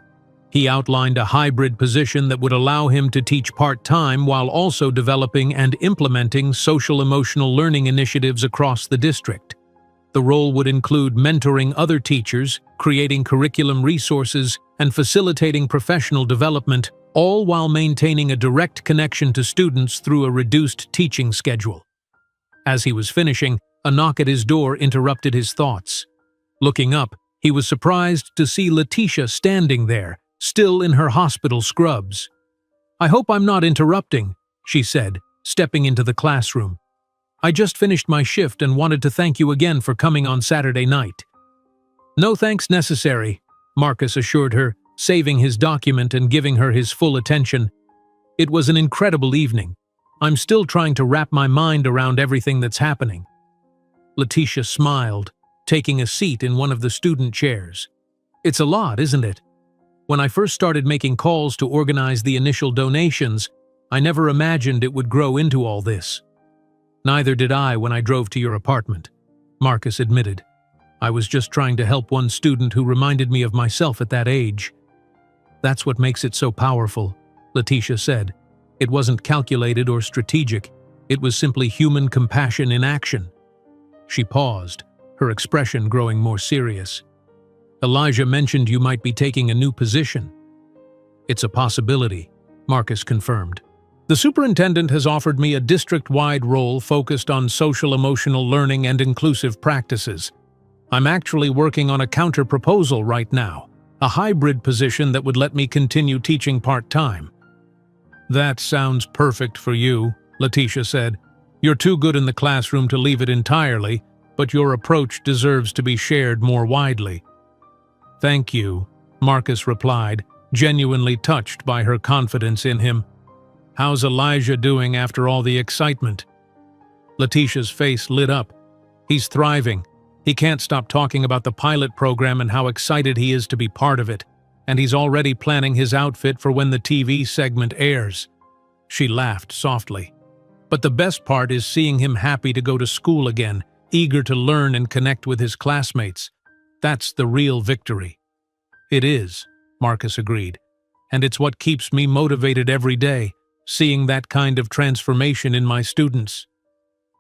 He outlined a hybrid position that would allow him to teach part-time while also developing and implementing social-emotional learning initiatives across the district. The role would include mentoring other teachers, creating curriculum resources, and facilitating professional development, all while maintaining a direct connection to students through a reduced teaching schedule. As he was finishing, a knock at his door interrupted his thoughts. Looking up, he was surprised to see Letitia standing there, still in her hospital scrubs. "I hope I'm not interrupting," she said, stepping into the classroom. "I just finished my shift and wanted to thank you again for coming on Saturday night." "No thanks necessary," Marcus assured her, saving his document and giving her his full attention. "It was an incredible evening. I'm still trying to wrap my mind around everything that's happening." Letitia smiled, taking a seat in one of the student chairs. "It's a lot, isn't it? When I first started making calls to organize the initial donations, I never imagined it would grow into all this." "Neither did I when I drove to your apartment," Marcus admitted. "I was just trying to help one student who reminded me of myself at that age." "That's what makes it so powerful," Letitia said. "It wasn't calculated or strategic. It was simply human compassion in action." She paused, her expression growing more serious. "Elijah mentioned you might be taking a new position." "It's a possibility," Marcus confirmed. "The superintendent has offered me a district-wide role focused on social-emotional learning and inclusive practices. I'm actually working on a counter-proposal right now, a hybrid position that would let me continue teaching part-time." "That sounds perfect for you," Letitia said. "You're too good in the classroom to leave it entirely, but your approach deserves to be shared more widely." "Thank you," Marcus replied, genuinely touched by her confidence in him. "How's Elijah doing after all the excitement?" Letitia's face lit up. "He's thriving. He can't stop talking about the pilot program and how excited he is to be part of it, and he's already planning his outfit for when the TV segment airs." She laughed softly. "But the best part is seeing him happy to go to school again, eager to learn and connect with his classmates. That's the real victory." "It is," Marcus agreed. "And it's what keeps me motivated every day, seeing that kind of transformation in my students."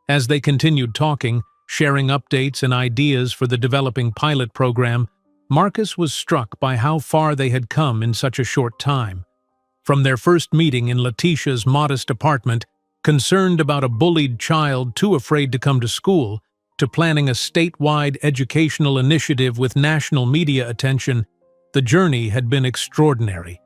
As they continued talking, sharing updates and ideas for the developing pilot program, Marcus was struck by how far they had come in such a short time. From their first meeting in Letitia's modest apartment, concerned about a bullied child too afraid to come to school, to planning a statewide educational initiative with national media attention, the journey had been extraordinary.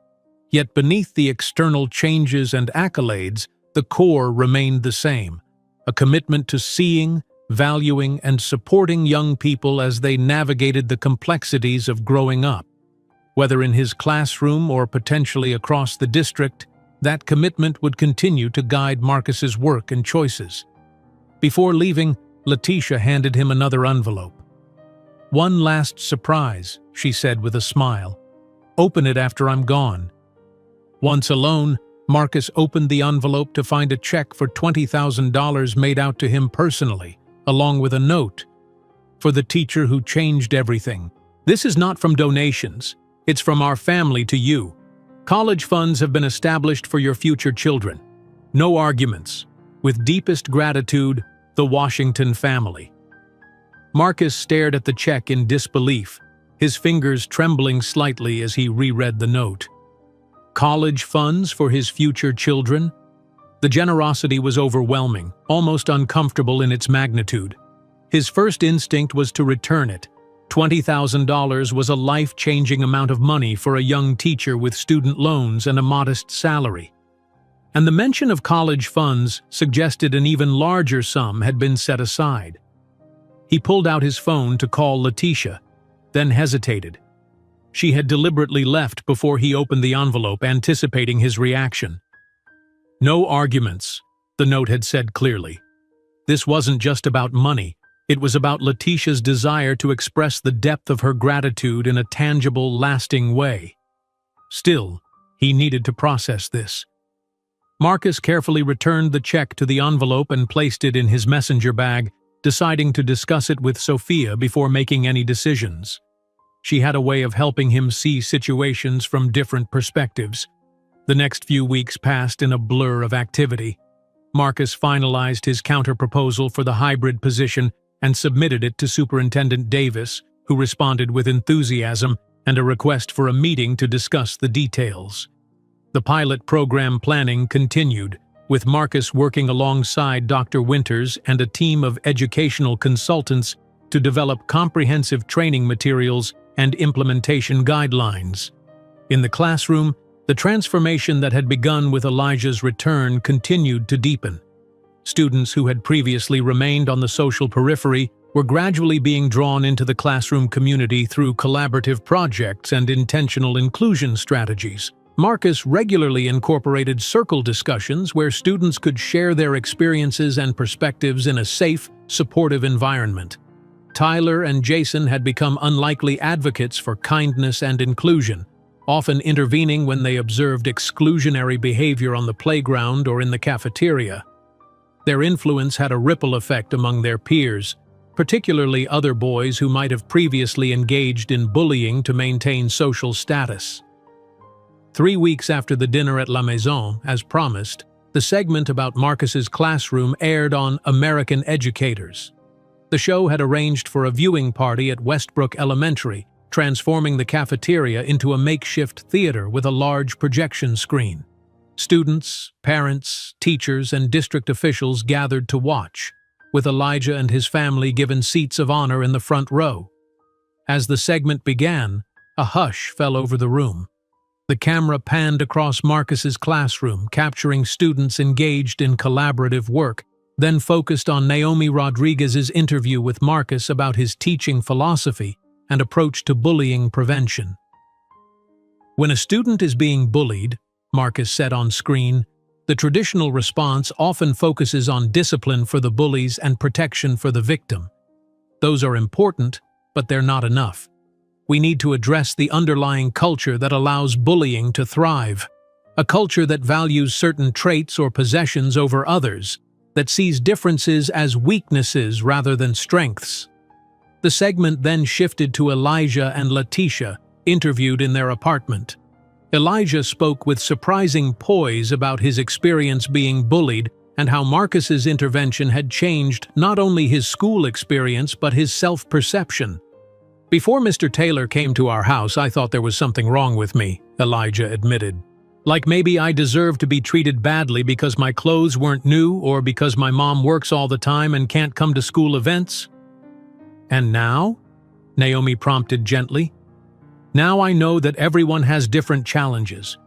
Yet beneath the external changes and accolades, the core remained the same: a commitment to seeing, valuing, and supporting young people as they navigated the complexities of growing up. Whether in his classroom or potentially across the district, that commitment would continue to guide Marcus's work and choices. Before leaving, Letitia handed him another envelope. "One last surprise," she said with a smile. "Open it after I'm gone." Once alone, Marcus opened the envelope to find a check for $20,000 made out to him personally, along with a note. "For the teacher who changed everything. This is not from donations. It's from our family to you. College funds have been established for your future children. No arguments. With deepest gratitude, the Washington family." Marcus stared at the check in disbelief, his fingers trembling slightly as he reread the note. College funds for his future children? The generosity was overwhelming, almost uncomfortable in its magnitude. His first instinct was to return it. $20,000 was a life-changing amount of money for a young teacher with student loans and a modest salary. And the mention of college funds suggested an even larger sum had been set aside. He pulled out his phone to call Letitia, then hesitated. She had deliberately left before he opened the envelope, anticipating his reaction. "No arguments," the note had said clearly. This wasn't just about money. It was about Letitia's desire to express the depth of her gratitude in a tangible, lasting way. Still, he needed to process this. Marcus carefully returned the check to the envelope and placed it in his messenger bag, deciding to discuss it with Sophia before making any decisions. She had a way of helping him see situations from different perspectives. The next few weeks passed in a blur of activity. Marcus finalized his counter-proposal for the hybrid position and submitted it to Superintendent Davis, who responded with enthusiasm and a request for a meeting to discuss the details. The pilot program planning continued, with Marcus working alongside Dr. Winters and a team of educational consultants to develop comprehensive training materials and implementation guidelines. In the classroom, the transformation that had begun with Elijah's return continued to deepen. Students who had previously remained on the social periphery were gradually being drawn into the classroom community through collaborative projects and intentional inclusion strategies. Marcus regularly incorporated circle discussions where students could share their experiences and perspectives in a safe, supportive environment. Tyler and Jason had become unlikely advocates for kindness and inclusion, often intervening when they observed exclusionary behavior on the playground or in the cafeteria. Their influence had a ripple effect among their peers, particularly other boys who might have previously engaged in bullying to maintain social status. 3 weeks after the dinner at La Maison, as promised, the segment about Marcus's classroom aired on American Educators. The show had arranged for a viewing party at Westbrook Elementary, transforming the cafeteria into a makeshift theater with a large projection screen. Students, parents, teachers, and district officials gathered to watch, with Elijah and his family given seats of honor in the front row. As the segment began, a hush fell over the room. The camera panned across Marcus's classroom, capturing students engaged in collaborative work, then focused on Naomi Rodriguez's interview with Marcus about his teaching philosophy and approach to bullying prevention. "When a student is being bullied," Marcus said on screen, "the traditional response often focuses on discipline for the bullies and protection for the victim. Those are important, but they're not enough. We need to address the underlying culture that allows bullying to thrive, a culture that values certain traits or possessions over others, that sees differences as weaknesses rather than strengths." The segment then shifted to Elijah and Letitia, interviewed in their apartment. Elijah spoke with surprising poise about his experience being bullied, and how Marcus's intervention had changed not only his school experience but his self-perception. "Before Mr. Taylor came to our house, I thought there was something wrong with me," Elijah admitted. "Like maybe I deserved to be treated badly because my clothes weren't new or because my mom works all the time and can't come to school events." "And now?" Naomi prompted gently. "Now I know that everyone has different challenges.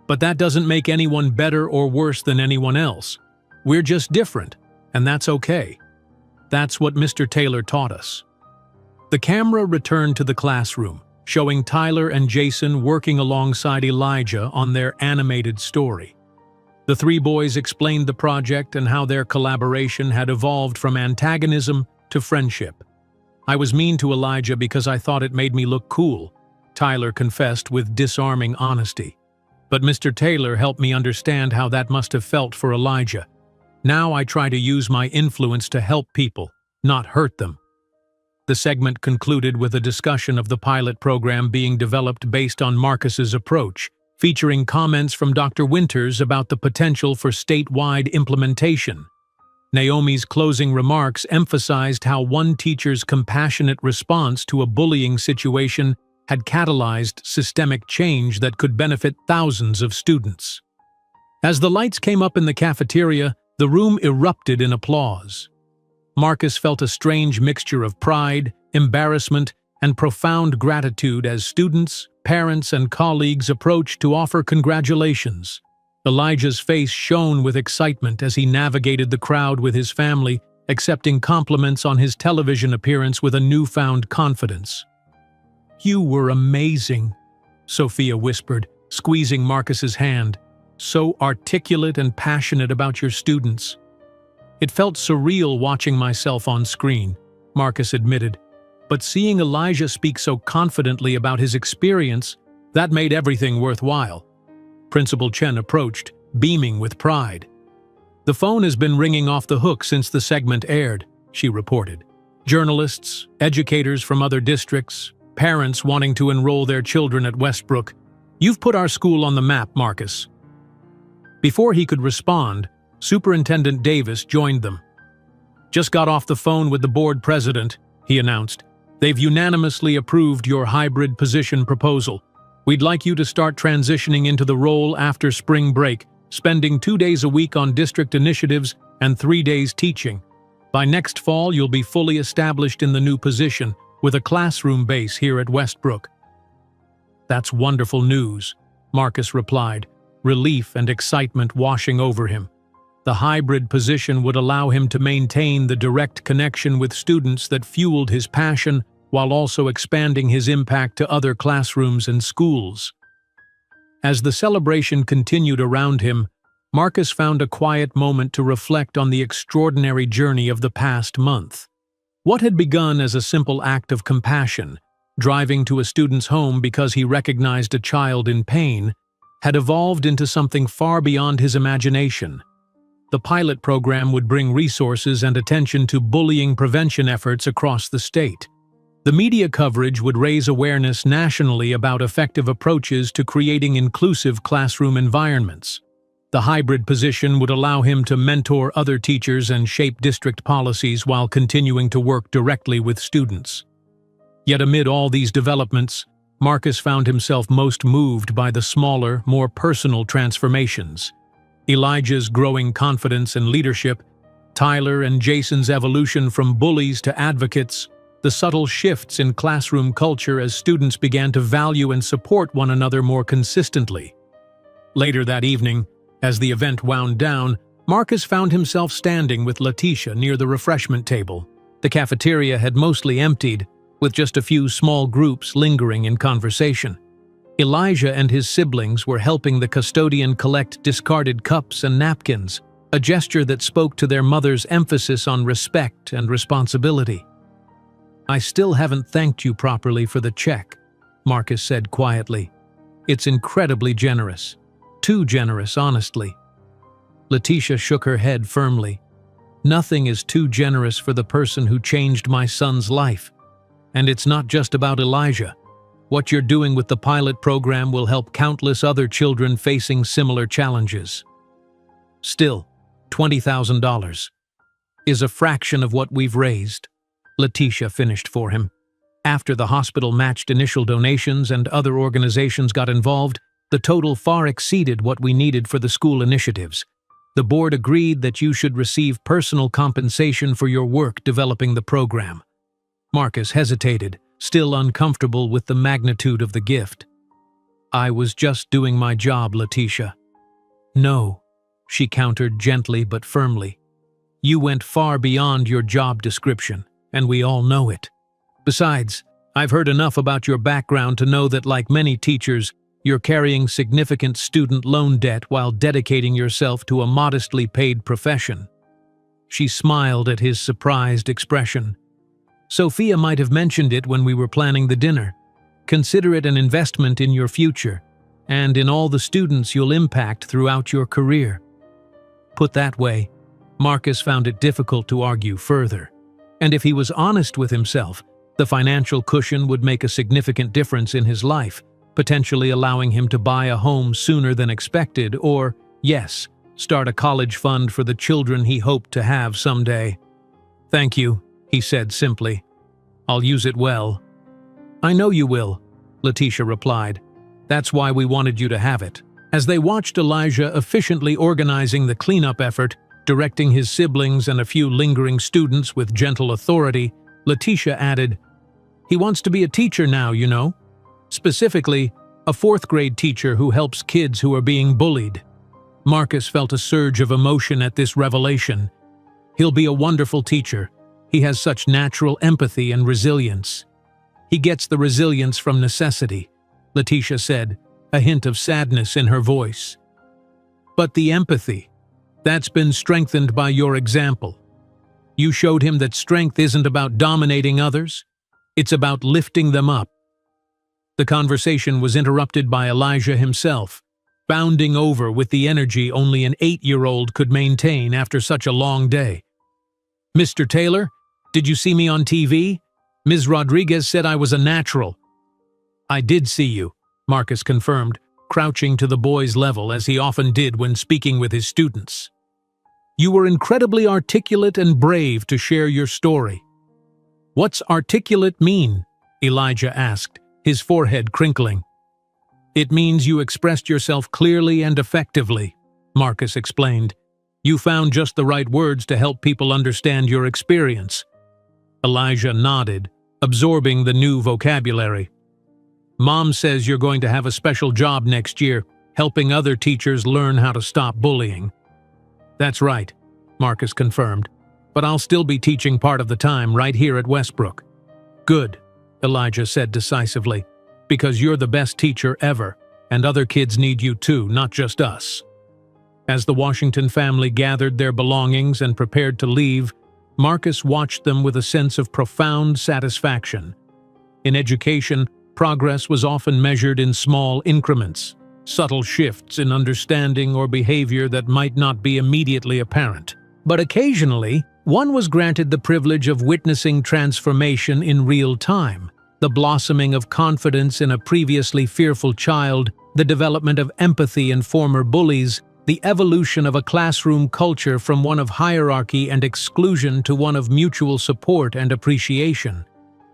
But that doesn't make anyone better or worse than anyone else. We're just different, and that's okay. That's what Mr. Taylor taught us." The camera returned to the classroom, showing Tyler and Jason working alongside Elijah on their animated story. The three boys explained the project and how their collaboration had evolved from antagonism to friendship. "I was mean to Elijah because I thought it made me look cool," Tyler confessed with disarming honesty. "But Mr. Taylor helped me understand how that must have felt for Elijah. Now I try to use my influence to help people, not hurt them." The segment concluded with a discussion of the pilot program being developed based on Marcus's approach, featuring comments from Dr. Winters about the potential for statewide implementation. Naomi's closing remarks emphasized how one teacher's compassionate response to a bullying situation had catalyzed systemic change that could benefit thousands of students. As the lights came up in the cafeteria, the room erupted in applause. Marcus felt a strange mixture of pride, embarrassment, and profound gratitude as students, parents, and colleagues approached to offer congratulations. Elijah's face shone with excitement as he navigated the crowd with his family, accepting compliments on his television appearance with a newfound confidence. "You were amazing," Sophia whispered, squeezing Marcus's hand. "So articulate and passionate about your students." "It felt surreal watching myself on screen," Marcus admitted, "but seeing Elijah speak so confidently about his experience, that made everything worthwhile." Principal Chen approached, beaming with pride. "The phone has been ringing off the hook since the segment aired," she reported. "Journalists, educators from other districts, parents wanting to enroll their children at Westbrook. You've put our school on the map, Marcus." Before he could respond, Superintendent Davis joined them. "Just got off the phone with the board president," he announced. "They've unanimously approved your hybrid position proposal. We'd like you to start transitioning into the role after spring break, spending 2 days a week on district initiatives and 3 days teaching. By next fall, you'll be fully established in the new position, with a classroom base here at Westbrook." "That's wonderful news," Marcus replied, relief and excitement washing over him. The hybrid position would allow him to maintain the direct connection with students that fueled his passion while also expanding his impact to other classrooms and schools. As the celebration continued around him, Marcus found a quiet moment to reflect on the extraordinary journey of the past month. What had begun as a simple act of compassion, driving to a student's home because he recognized a child in pain, had evolved into something far beyond his imagination. The pilot program would bring resources and attention to bullying prevention efforts across the state. The media coverage would raise awareness nationally about effective approaches to creating inclusive classroom environments. The hybrid position would allow him to mentor other teachers and shape district policies while continuing to work directly with students. Yet amid all these developments, Marcus found himself most moved by the smaller, more personal transformations. Elijah's growing confidence and leadership, Tyler and Jason's evolution from bullies to advocates, the subtle shifts in classroom culture as students began to value and support one another more consistently. Later that evening, as the event wound down, Marcus found himself standing with Letitia near the refreshment table. The cafeteria had mostly emptied, with just a few small groups lingering in conversation. Elijah and his siblings were helping the custodian collect discarded cups and napkins, a gesture that spoke to their mother's emphasis on respect and responsibility. "I still haven't thanked you properly for the check," Marcus said quietly. "It's incredibly generous. Too generous, honestly." Letitia shook her head firmly. "Nothing is too generous for the person who changed my son's life. And it's not just about Elijah. What you're doing with the pilot program will help countless other children facing similar challenges." Still, $20,000 is a fraction of what we've raised, Letitia finished for him. After the hospital matched initial donations and other organizations got involved, the total far exceeded what we needed for the school initiatives. The board agreed that you should receive personal compensation for your work developing the program. Marcus hesitated, still uncomfortable with the magnitude of the gift. I was just doing my job, Letitia. No, she countered gently but firmly. You went far beyond your job description, and we all know it. Besides, I've heard enough about your background to know that, like many teachers, you're carrying significant student loan debt while dedicating yourself to a modestly paid profession. She smiled at his surprised expression. Sophia might have mentioned it when we were planning the dinner. Consider it an investment in your future, and in all the students you'll impact throughout your career. Put that way, Marcus found it difficult to argue further. And if he was honest with himself, the financial cushion would make a significant difference in his life, potentially allowing him to buy a home sooner than expected or, yes, start a college fund for the children he hoped to have someday. Thank you, he said simply. I'll use it well. I know you will, Letitia replied. That's why we wanted you to have it. As they watched Elijah efficiently organizing the cleanup effort, directing his siblings and a few lingering students with gentle authority, Letitia added, He wants to be a teacher now, you know. Specifically, a fourth-grade teacher who helps kids who are being bullied. Marcus felt a surge of emotion at this revelation. He'll be a wonderful teacher. He has such natural empathy and resilience. He gets the resilience from necessity, Letitia said, a hint of sadness in her voice. But the empathy, that's been strengthened by your example. You showed him that strength isn't about dominating others, it's about lifting them up. The conversation was interrupted by Elijah himself, bounding over with the energy only an 8-year-old could maintain after such a long day. Mr. Taylor, did you see me on TV? Ms. Rodriguez said I was a natural. I did see you, Marcus confirmed, crouching to the boy's level as he often did when speaking with his students. You were incredibly articulate and brave to share your story. What's articulate mean? Elijah asked, his forehead crinkling. It means you expressed yourself clearly and effectively, Marcus explained. You found just the right words to help people understand your experience. Elijah nodded, absorbing the new vocabulary. Mom says you're going to have a special job next year, helping other teachers learn how to stop bullying. That's right, Marcus confirmed, but I'll still be teaching part of the time right here at Westbrook. Good, Elijah said decisively, because you're the best teacher ever, and other kids need you too, not just us. As the Washington family gathered their belongings and prepared to leave, Marcus watched them with a sense of profound satisfaction. In education, progress was often measured in small increments, subtle shifts in understanding or behavior that might not be immediately apparent. But occasionally, one was granted the privilege of witnessing transformation in real time, the blossoming of confidence in a previously fearful child, the development of empathy in former bullies, the evolution of a classroom culture from one of hierarchy and exclusion to one of mutual support and appreciation.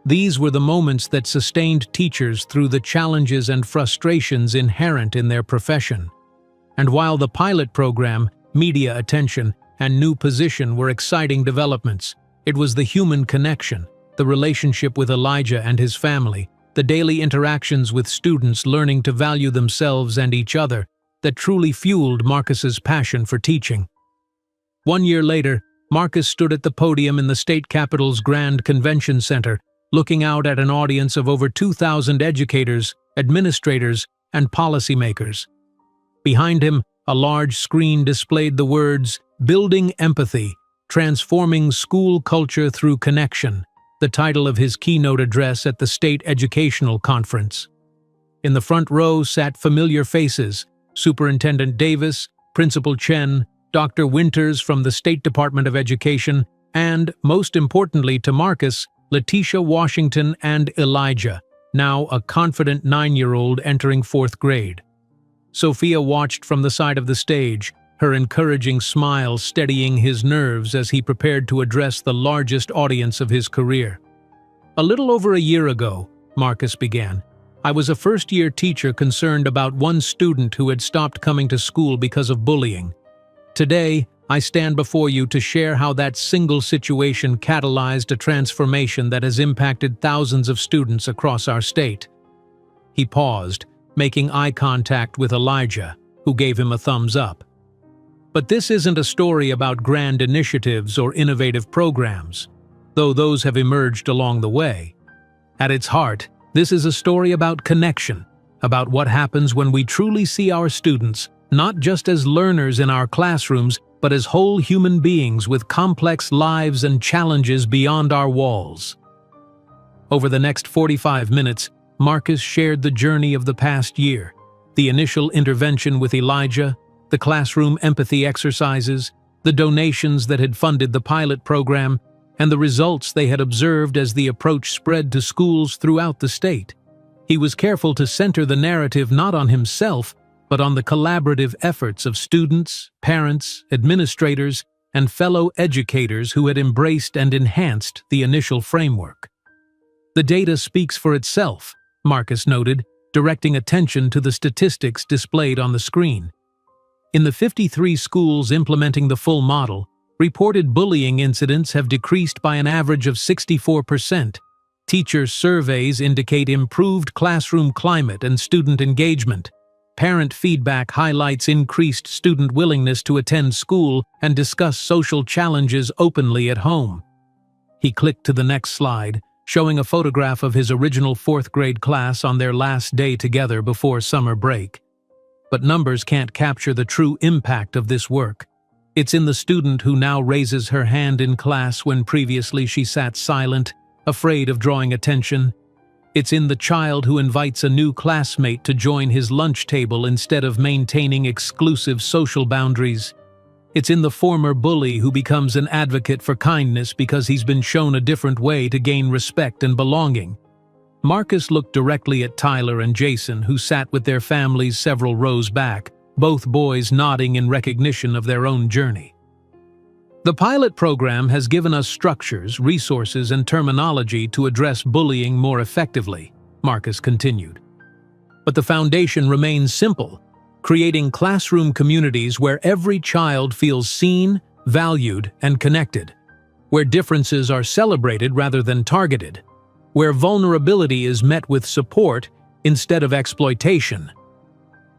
These were the moments that sustained teachers through the challenges and frustrations inherent in their profession. And while the pilot program, media attention, and new position were exciting developments, it was the human connection, the relationship with Elijah and his family, the daily interactions with students learning to value themselves and each other, that truly fueled Marcus's passion for teaching. 1 year later, Marcus stood at the podium in the state capitol's Grand Convention Center, looking out at an audience of over 2,000 educators, administrators, and policymakers. Behind him, a large screen displayed the words, "Building Empathy, Transforming School Culture Through Connection," the title of his keynote address at the State Educational Conference. In the front row sat familiar faces, Superintendent Davis, Principal Chen, Dr. Winters from the State Department of Education, and, most importantly to Marcus, Letitia Washington and Elijah, now a confident 9-year-old entering 4th grade. Sophia watched from the side of the stage, her encouraging smile steadying his nerves as he prepared to address the largest audience of his career. "A little over a year ago," Marcus began, "I was a first-year teacher concerned about one student who had stopped coming to school because of bullying. Today, I stand before you to share how that single situation catalyzed a transformation that has impacted thousands of students across our state." He paused, making eye contact with Elijah, who gave him a thumbs up. But this isn't a story about grand initiatives or innovative programs, though those have emerged along the way. At its heart, this is a story about connection, about what happens when we truly see our students, not just as learners in our classrooms, but as whole human beings with complex lives and challenges beyond our walls. Over the next 45 minutes, Marcus shared the journey of the past year, the initial intervention with Elijah, the classroom empathy exercises, the donations that had funded the pilot program, and the results they had observed as the approach spread to schools throughout the state. He was careful to center the narrative not on himself, but on the collaborative efforts of students, parents, administrators, and fellow educators who had embraced and enhanced the initial framework. "The data speaks for itself," Marcus noted, directing attention to the statistics displayed on the screen. In the 53 schools implementing the full model, reported bullying incidents have decreased by an average of 64%. Teacher surveys indicate improved classroom climate and student engagement. Parent feedback highlights increased student willingness to attend school and discuss social challenges openly at home. He clicked to the next slide, showing a photograph of his original fourth-grade class on their last day together before summer break. But numbers can't capture the true impact of this work. It's in the student who now raises her hand in class when previously she sat silent, afraid of drawing attention. It's in the child who invites a new classmate to join his lunch table instead of maintaining exclusive social boundaries. It's in the former bully who becomes an advocate for kindness because he's been shown a different way to gain respect and belonging. Marcus looked directly at Tyler and Jason, who sat with their families several rows back, both boys nodding in recognition of their own journey. "The pilot program has given us structures, resources, and terminology to address bullying more effectively," Marcus continued. "But the foundation remains simple: creating classroom communities where every child feels seen, valued, and connected, where differences are celebrated rather than targeted, where vulnerability is met with support instead of exploitation."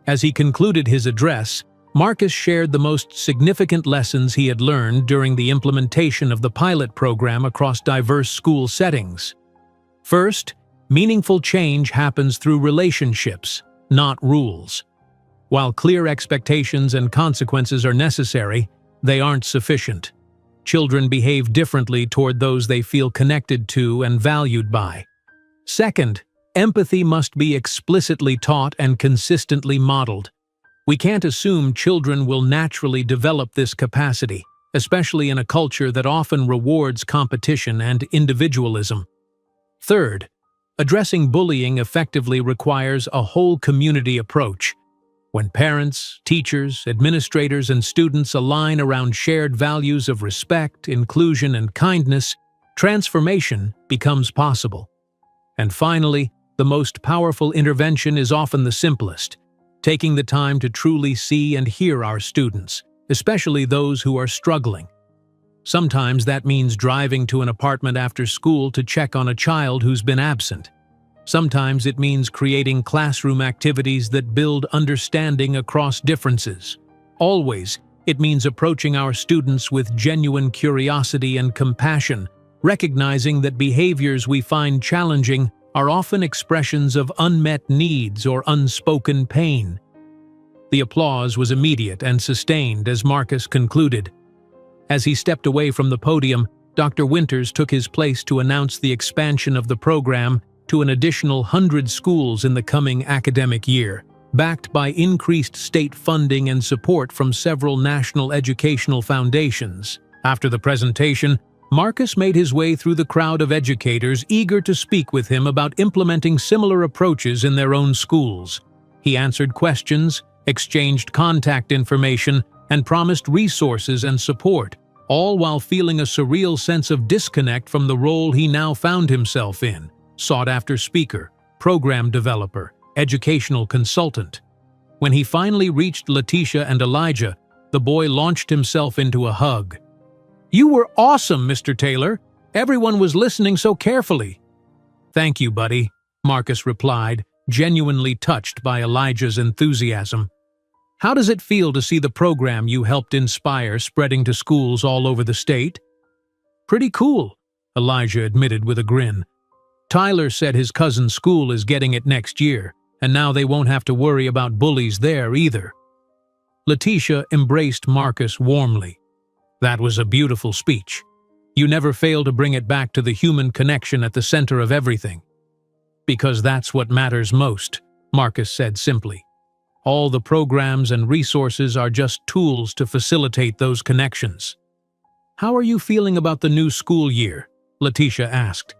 As he concluded his address, Marcus shared the most significant lessons he had learned during the implementation of the pilot program across diverse school settings. First, meaningful change happens through relationships, not rules. While clear expectations and consequences are necessary, they aren't sufficient. Children behave differently toward those they feel connected to and valued by. Second, empathy must be explicitly taught and consistently modeled. We can't assume children will naturally develop this capacity, especially in a culture that often rewards competition and individualism. Third, addressing bullying effectively requires a whole community approach. When parents, teachers, administrators, and students align around shared values of respect, inclusion, and kindness, transformation becomes possible. And finally, the most powerful intervention is often the simplest: taking the time to truly see and hear our students, especially those who are struggling. Sometimes that means driving to an apartment after school to check on a child who's been absent. Sometimes it means creating classroom activities that build understanding across differences. Always, it means approaching our students with genuine curiosity and compassion, recognizing that behaviors we find challenging are often expressions of unmet needs or unspoken pain. The applause was immediate and sustained as Marcus concluded. As he stepped away from the podium, Dr. Winters took his place to announce the expansion of the program to an additional 100 schools in the coming academic year, backed by increased state funding and support from several national educational foundations. After the presentation, Marcus made his way through the crowd of educators eager to speak with him about implementing similar approaches in their own schools. He answered questions, exchanged contact information, and promised resources and support, all while feeling a surreal sense of disconnect from the role he now found himself in: sought-after speaker, program developer, educational consultant. When he finally reached Letitia and Elijah, the boy launched himself into a hug. "You were awesome, Mr. Taylor. Everyone was listening so carefully." "Thank you, buddy," Marcus replied, genuinely touched by Elijah's enthusiasm. "How does it feel to see the program you helped inspire spreading to schools all over the state?" "Pretty cool," Elijah admitted with a grin. "Tyler said his cousin's school is getting it next year, and now they won't have to worry about bullies there either." Letitia embraced Marcus warmly. "That was a beautiful speech. You never fail to bring it back to the human connection at the center of everything." "Because that's what matters most," Marcus said simply. "All the programs and resources are just tools to facilitate those connections." "How are you feeling about the new school year?" Letitia asked.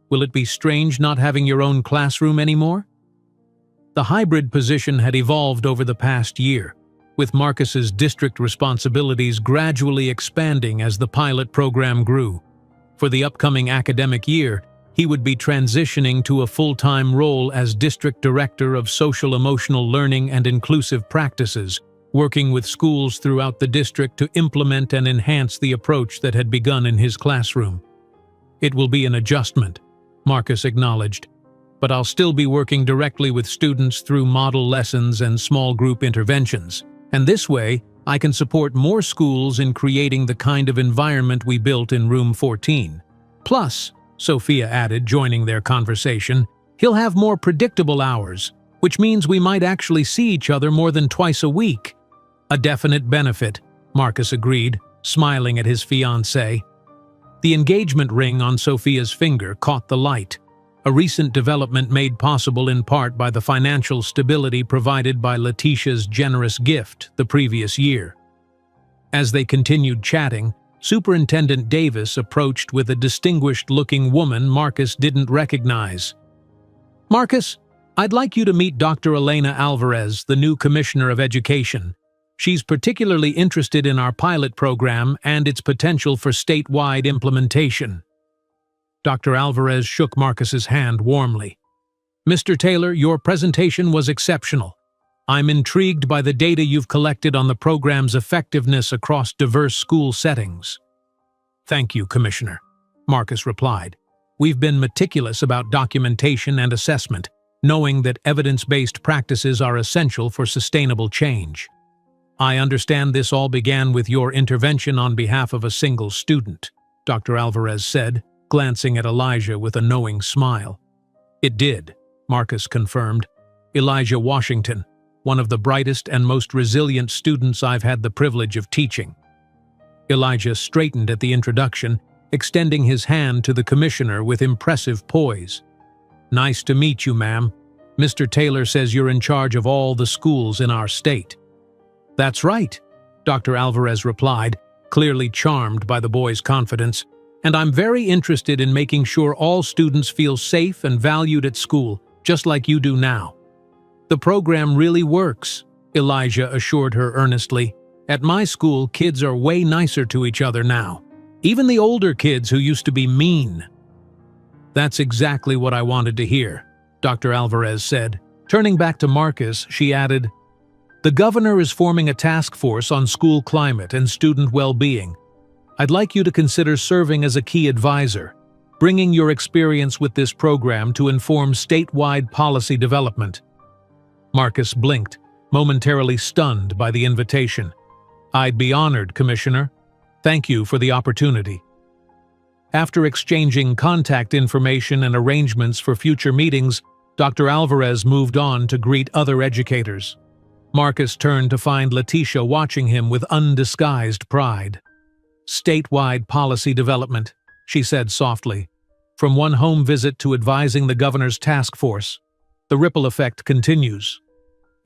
"Will it be strange not having your own classroom anymore?" The hybrid position had evolved over the past year, with Marcus's district responsibilities gradually expanding as the pilot program grew. For the upcoming academic year, he would be transitioning to a full-time role as District Director of Social-Emotional Learning and Inclusive Practices, working with schools throughout the district to implement and enhance the approach that had begun in his classroom. "It will be an adjustment," Marcus acknowledged, "but I'll still be working directly with students through model lessons and small group interventions, and this way, I can support more schools in creating the kind of environment we built in Room 14. Plus," Sophia added, joining their conversation, "he'll have more predictable hours, which means we might actually see each other more than twice a week." "A definite benefit," Marcus agreed, smiling at his fiancée. The engagement ring on Sophia's finger caught the light, a recent development made possible in part by the financial stability provided by Letitia's generous gift the previous year. As they continued chatting, Superintendent Davis approached with a distinguished-looking woman Marcus didn't recognize. "Marcus, I'd like you to meet Dr. Elena Alvarez, the new Commissioner of Education. She's particularly interested in our pilot program and its potential for statewide implementation." Dr. Alvarez shook Marcus's hand warmly. "Mr. Taylor, your presentation was exceptional. I'm intrigued by the data you've collected on the program's effectiveness across diverse school settings." "Thank you, Commissioner," Marcus replied. "We've been meticulous about documentation and assessment, knowing that evidence-based practices are essential for sustainable change. I understand this all began with your intervention on behalf of a single student," Dr. Alvarez said, glancing at Elijah with a knowing smile. "It did," Marcus confirmed. "Elijah Washington, one of the brightest and most resilient students I've had the privilege of teaching." Elijah straightened at the introduction, extending his hand to the commissioner with impressive poise. "Nice to meet you, ma'am. Mr. Taylor says you're in charge of all the schools in our state." "That's right," Dr. Alvarez replied, clearly charmed by the boy's confidence, "and I'm very interested in making sure all students feel safe and valued at school, just like you do now." "The program really works," Elijah assured her earnestly. "At my school, kids are way nicer to each other now. Even the older kids who used to be mean." "That's exactly what I wanted to hear," Dr. Alvarez said. Turning back to Marcus, she added, "The governor is forming a task force on school climate and student well-being. I'd like you to consider serving as a key advisor, bringing your experience with this program to inform statewide policy development." Marcus blinked, momentarily stunned by the invitation. "I'd be honored, Commissioner. Thank you for the opportunity." After exchanging contact information and arrangements for future meetings, Dr. Alvarez moved on to greet other educators. Marcus turned to find Letitia watching him with undisguised pride. "Statewide policy development," she said softly. "From one home visit to advising the governor's task force. The ripple effect continues."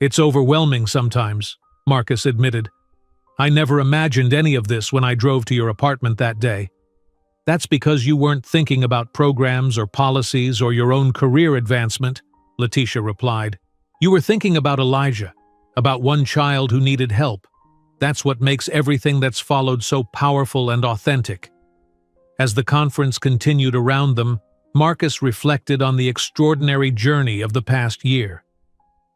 "It's overwhelming sometimes," Marcus admitted. "I never imagined any of this when I drove to your apartment that day." "That's because you weren't thinking about programs or policies or your own career advancement," Letitia replied. "You were thinking about Elijah, about one child who needed help. That's what makes everything that's followed so powerful and authentic. As the conference continued around them, Marcus reflected on the extraordinary journey of the past year.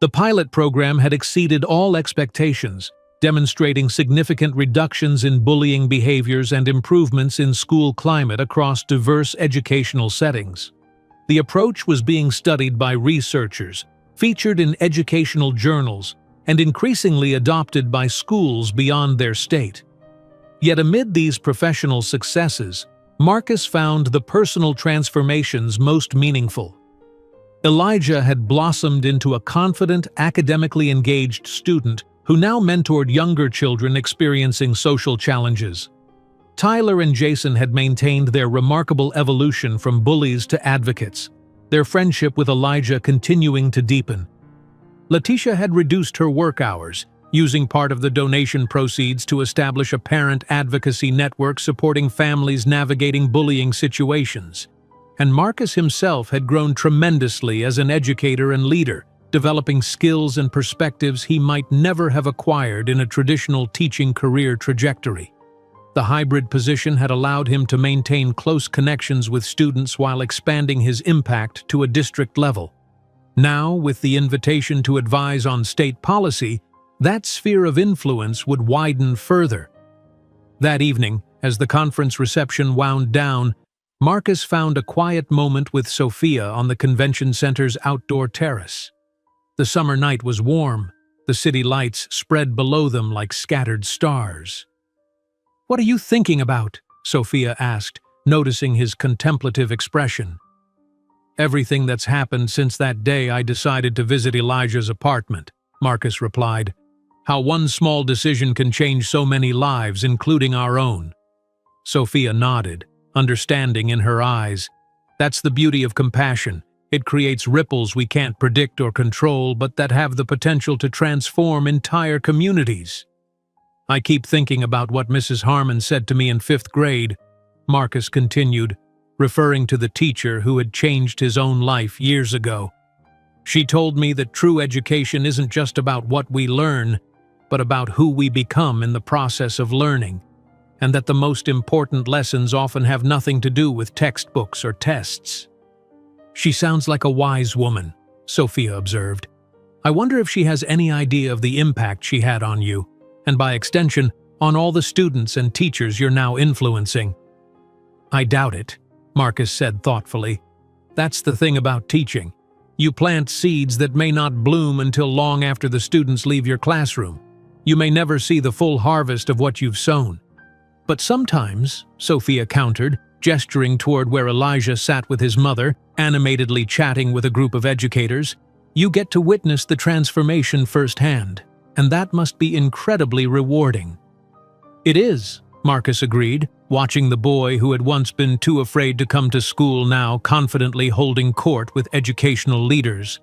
The pilot program had exceeded all expectations, demonstrating significant reductions in bullying behaviors and improvements in school climate across diverse educational settings. The approach was being studied by researchers, featured in educational journals, and increasingly adopted by schools beyond their state. Yet amid these professional successes, Marcus found the personal transformations most meaningful. Elijah had blossomed into a confident, academically engaged student who now mentored younger children experiencing social challenges. Tyler and Jason had maintained their remarkable evolution from bullies to advocates, their friendship with Elijah continuing to deepen. Letitia had reduced her work hours, using part of the donation proceeds to establish a parent advocacy network supporting families navigating bullying situations. And Marcus himself had grown tremendously as an educator and leader, developing skills and perspectives he might never have acquired in a traditional teaching career trajectory. The hybrid position had allowed him to maintain close connections with students while expanding his impact to a district level. Now, with the invitation to advise on state policy, that sphere of influence would widen further. That evening, as the conference reception wound down, Marcus found a quiet moment with Sophia on the convention center's outdoor terrace. The summer night was warm, the city lights spread below them like scattered stars. "What are you thinking about?" Sophia asked, noticing his contemplative expression. "Everything that's happened since that day I decided to visit Elijah's apartment," Marcus replied. "How one small decision can change so many lives, including our own." Sophia nodded, understanding in her eyes. That's the beauty of compassion. It creates ripples we can't predict or control, but that have the potential to transform entire communities. "I keep thinking about what Mrs. Harmon said to me in 5th grade," Marcus continued, referring to the teacher who had changed his own life years ago. "She told me that true education isn't just about what we learn, but about who we become in the process of learning, and that the most important lessons often have nothing to do with textbooks or tests." "She sounds like a wise woman," Sophia observed. "I wonder if she has any idea of the impact she had on you, and by extension, on all the students and teachers you're now influencing." "I doubt it," Marcus said thoughtfully. "That's the thing about teaching. You plant seeds that may not bloom until long after the students leave your classroom. You may never see the full harvest of what you've sown. But sometimes," Sophia countered, gesturing toward where Elijah sat with his mother, animatedly chatting with a group of educators, "you get to witness the transformation firsthand, and that must be incredibly rewarding." "It is," Marcus agreed, watching the boy who had once been too afraid to come to school now confidently holding court with educational leaders.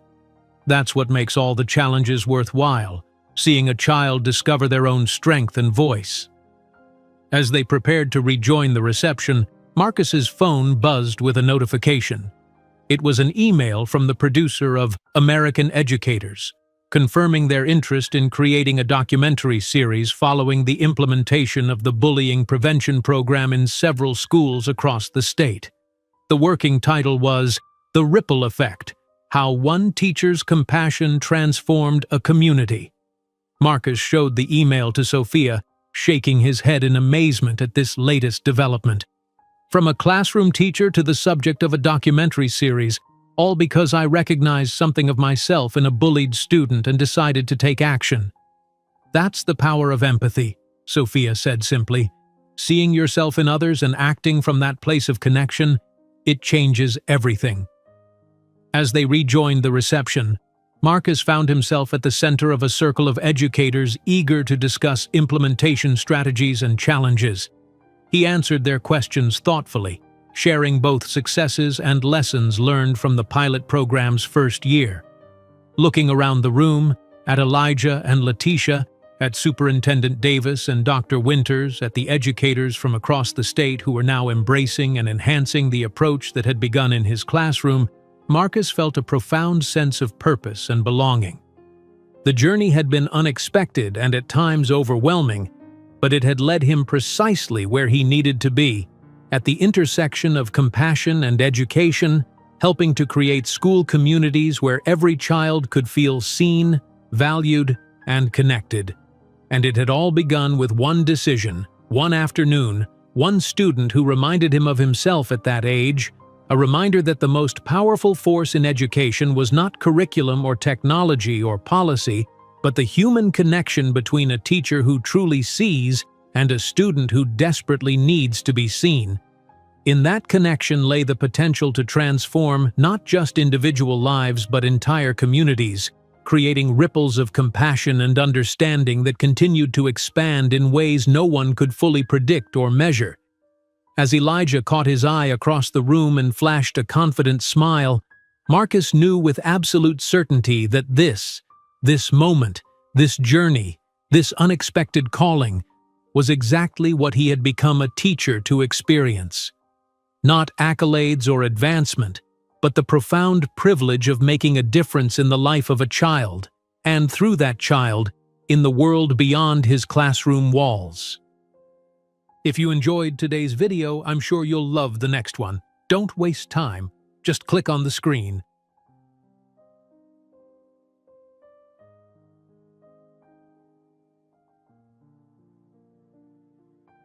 That's what makes all the challenges worthwhile, seeing a child discover their own strength and voice. As they prepared to rejoin the reception, Marcus's phone buzzed with a notification. It was an email from the producer of American Educators, confirming their interest in creating a documentary series following the implementation of the bullying prevention program in several schools across the state. The working title was The Ripple Effect: How One Teacher's Compassion Transformed a Community. Marcus showed the email to Sophia, shaking his head in amazement at this latest development. "From a classroom teacher to the subject of a documentary series, all because I recognized something of myself in a bullied student and decided to take action." "That's the power of empathy," Sophia said simply. "Seeing yourself in others and acting from that place of connection, it changes everything." As they rejoined the reception, Marcus found himself at the center of a circle of educators eager to discuss implementation strategies and challenges. He answered their questions thoughtfully, sharing both successes and lessons learned from the pilot program's first year. Looking around the room, at Elijah and Letitia, at Superintendent Davis and Dr. Winters, at the educators from across the state who were now embracing and enhancing the approach that had begun in his classroom, Marcus felt a profound sense of purpose and belonging. The journey had been unexpected and at times overwhelming, but it had led him precisely where he needed to be, at the intersection of compassion and education, helping to create school communities where every child could feel seen, valued, and connected. And it had all begun with one decision, one afternoon, one student who reminded him of himself at that age, a reminder that the most powerful force in education was not curriculum or technology or policy, but the human connection between a teacher who truly sees and a student who desperately needs to be seen. In that connection lay the potential to transform not just individual lives but entire communities, creating ripples of compassion and understanding that continued to expand in ways no one could fully predict or measure. As Elijah caught his eye across the room and flashed a confident smile, Marcus knew with absolute certainty that this moment, this journey, this unexpected calling, was exactly what he had become a teacher to experience. Not accolades or advancement, but the profound privilege of making a difference in the life of a child, and through that child, in the world beyond his classroom walls. If you enjoyed today's video, I'm sure you'll love the next one. Don't waste time. Just click on the screen.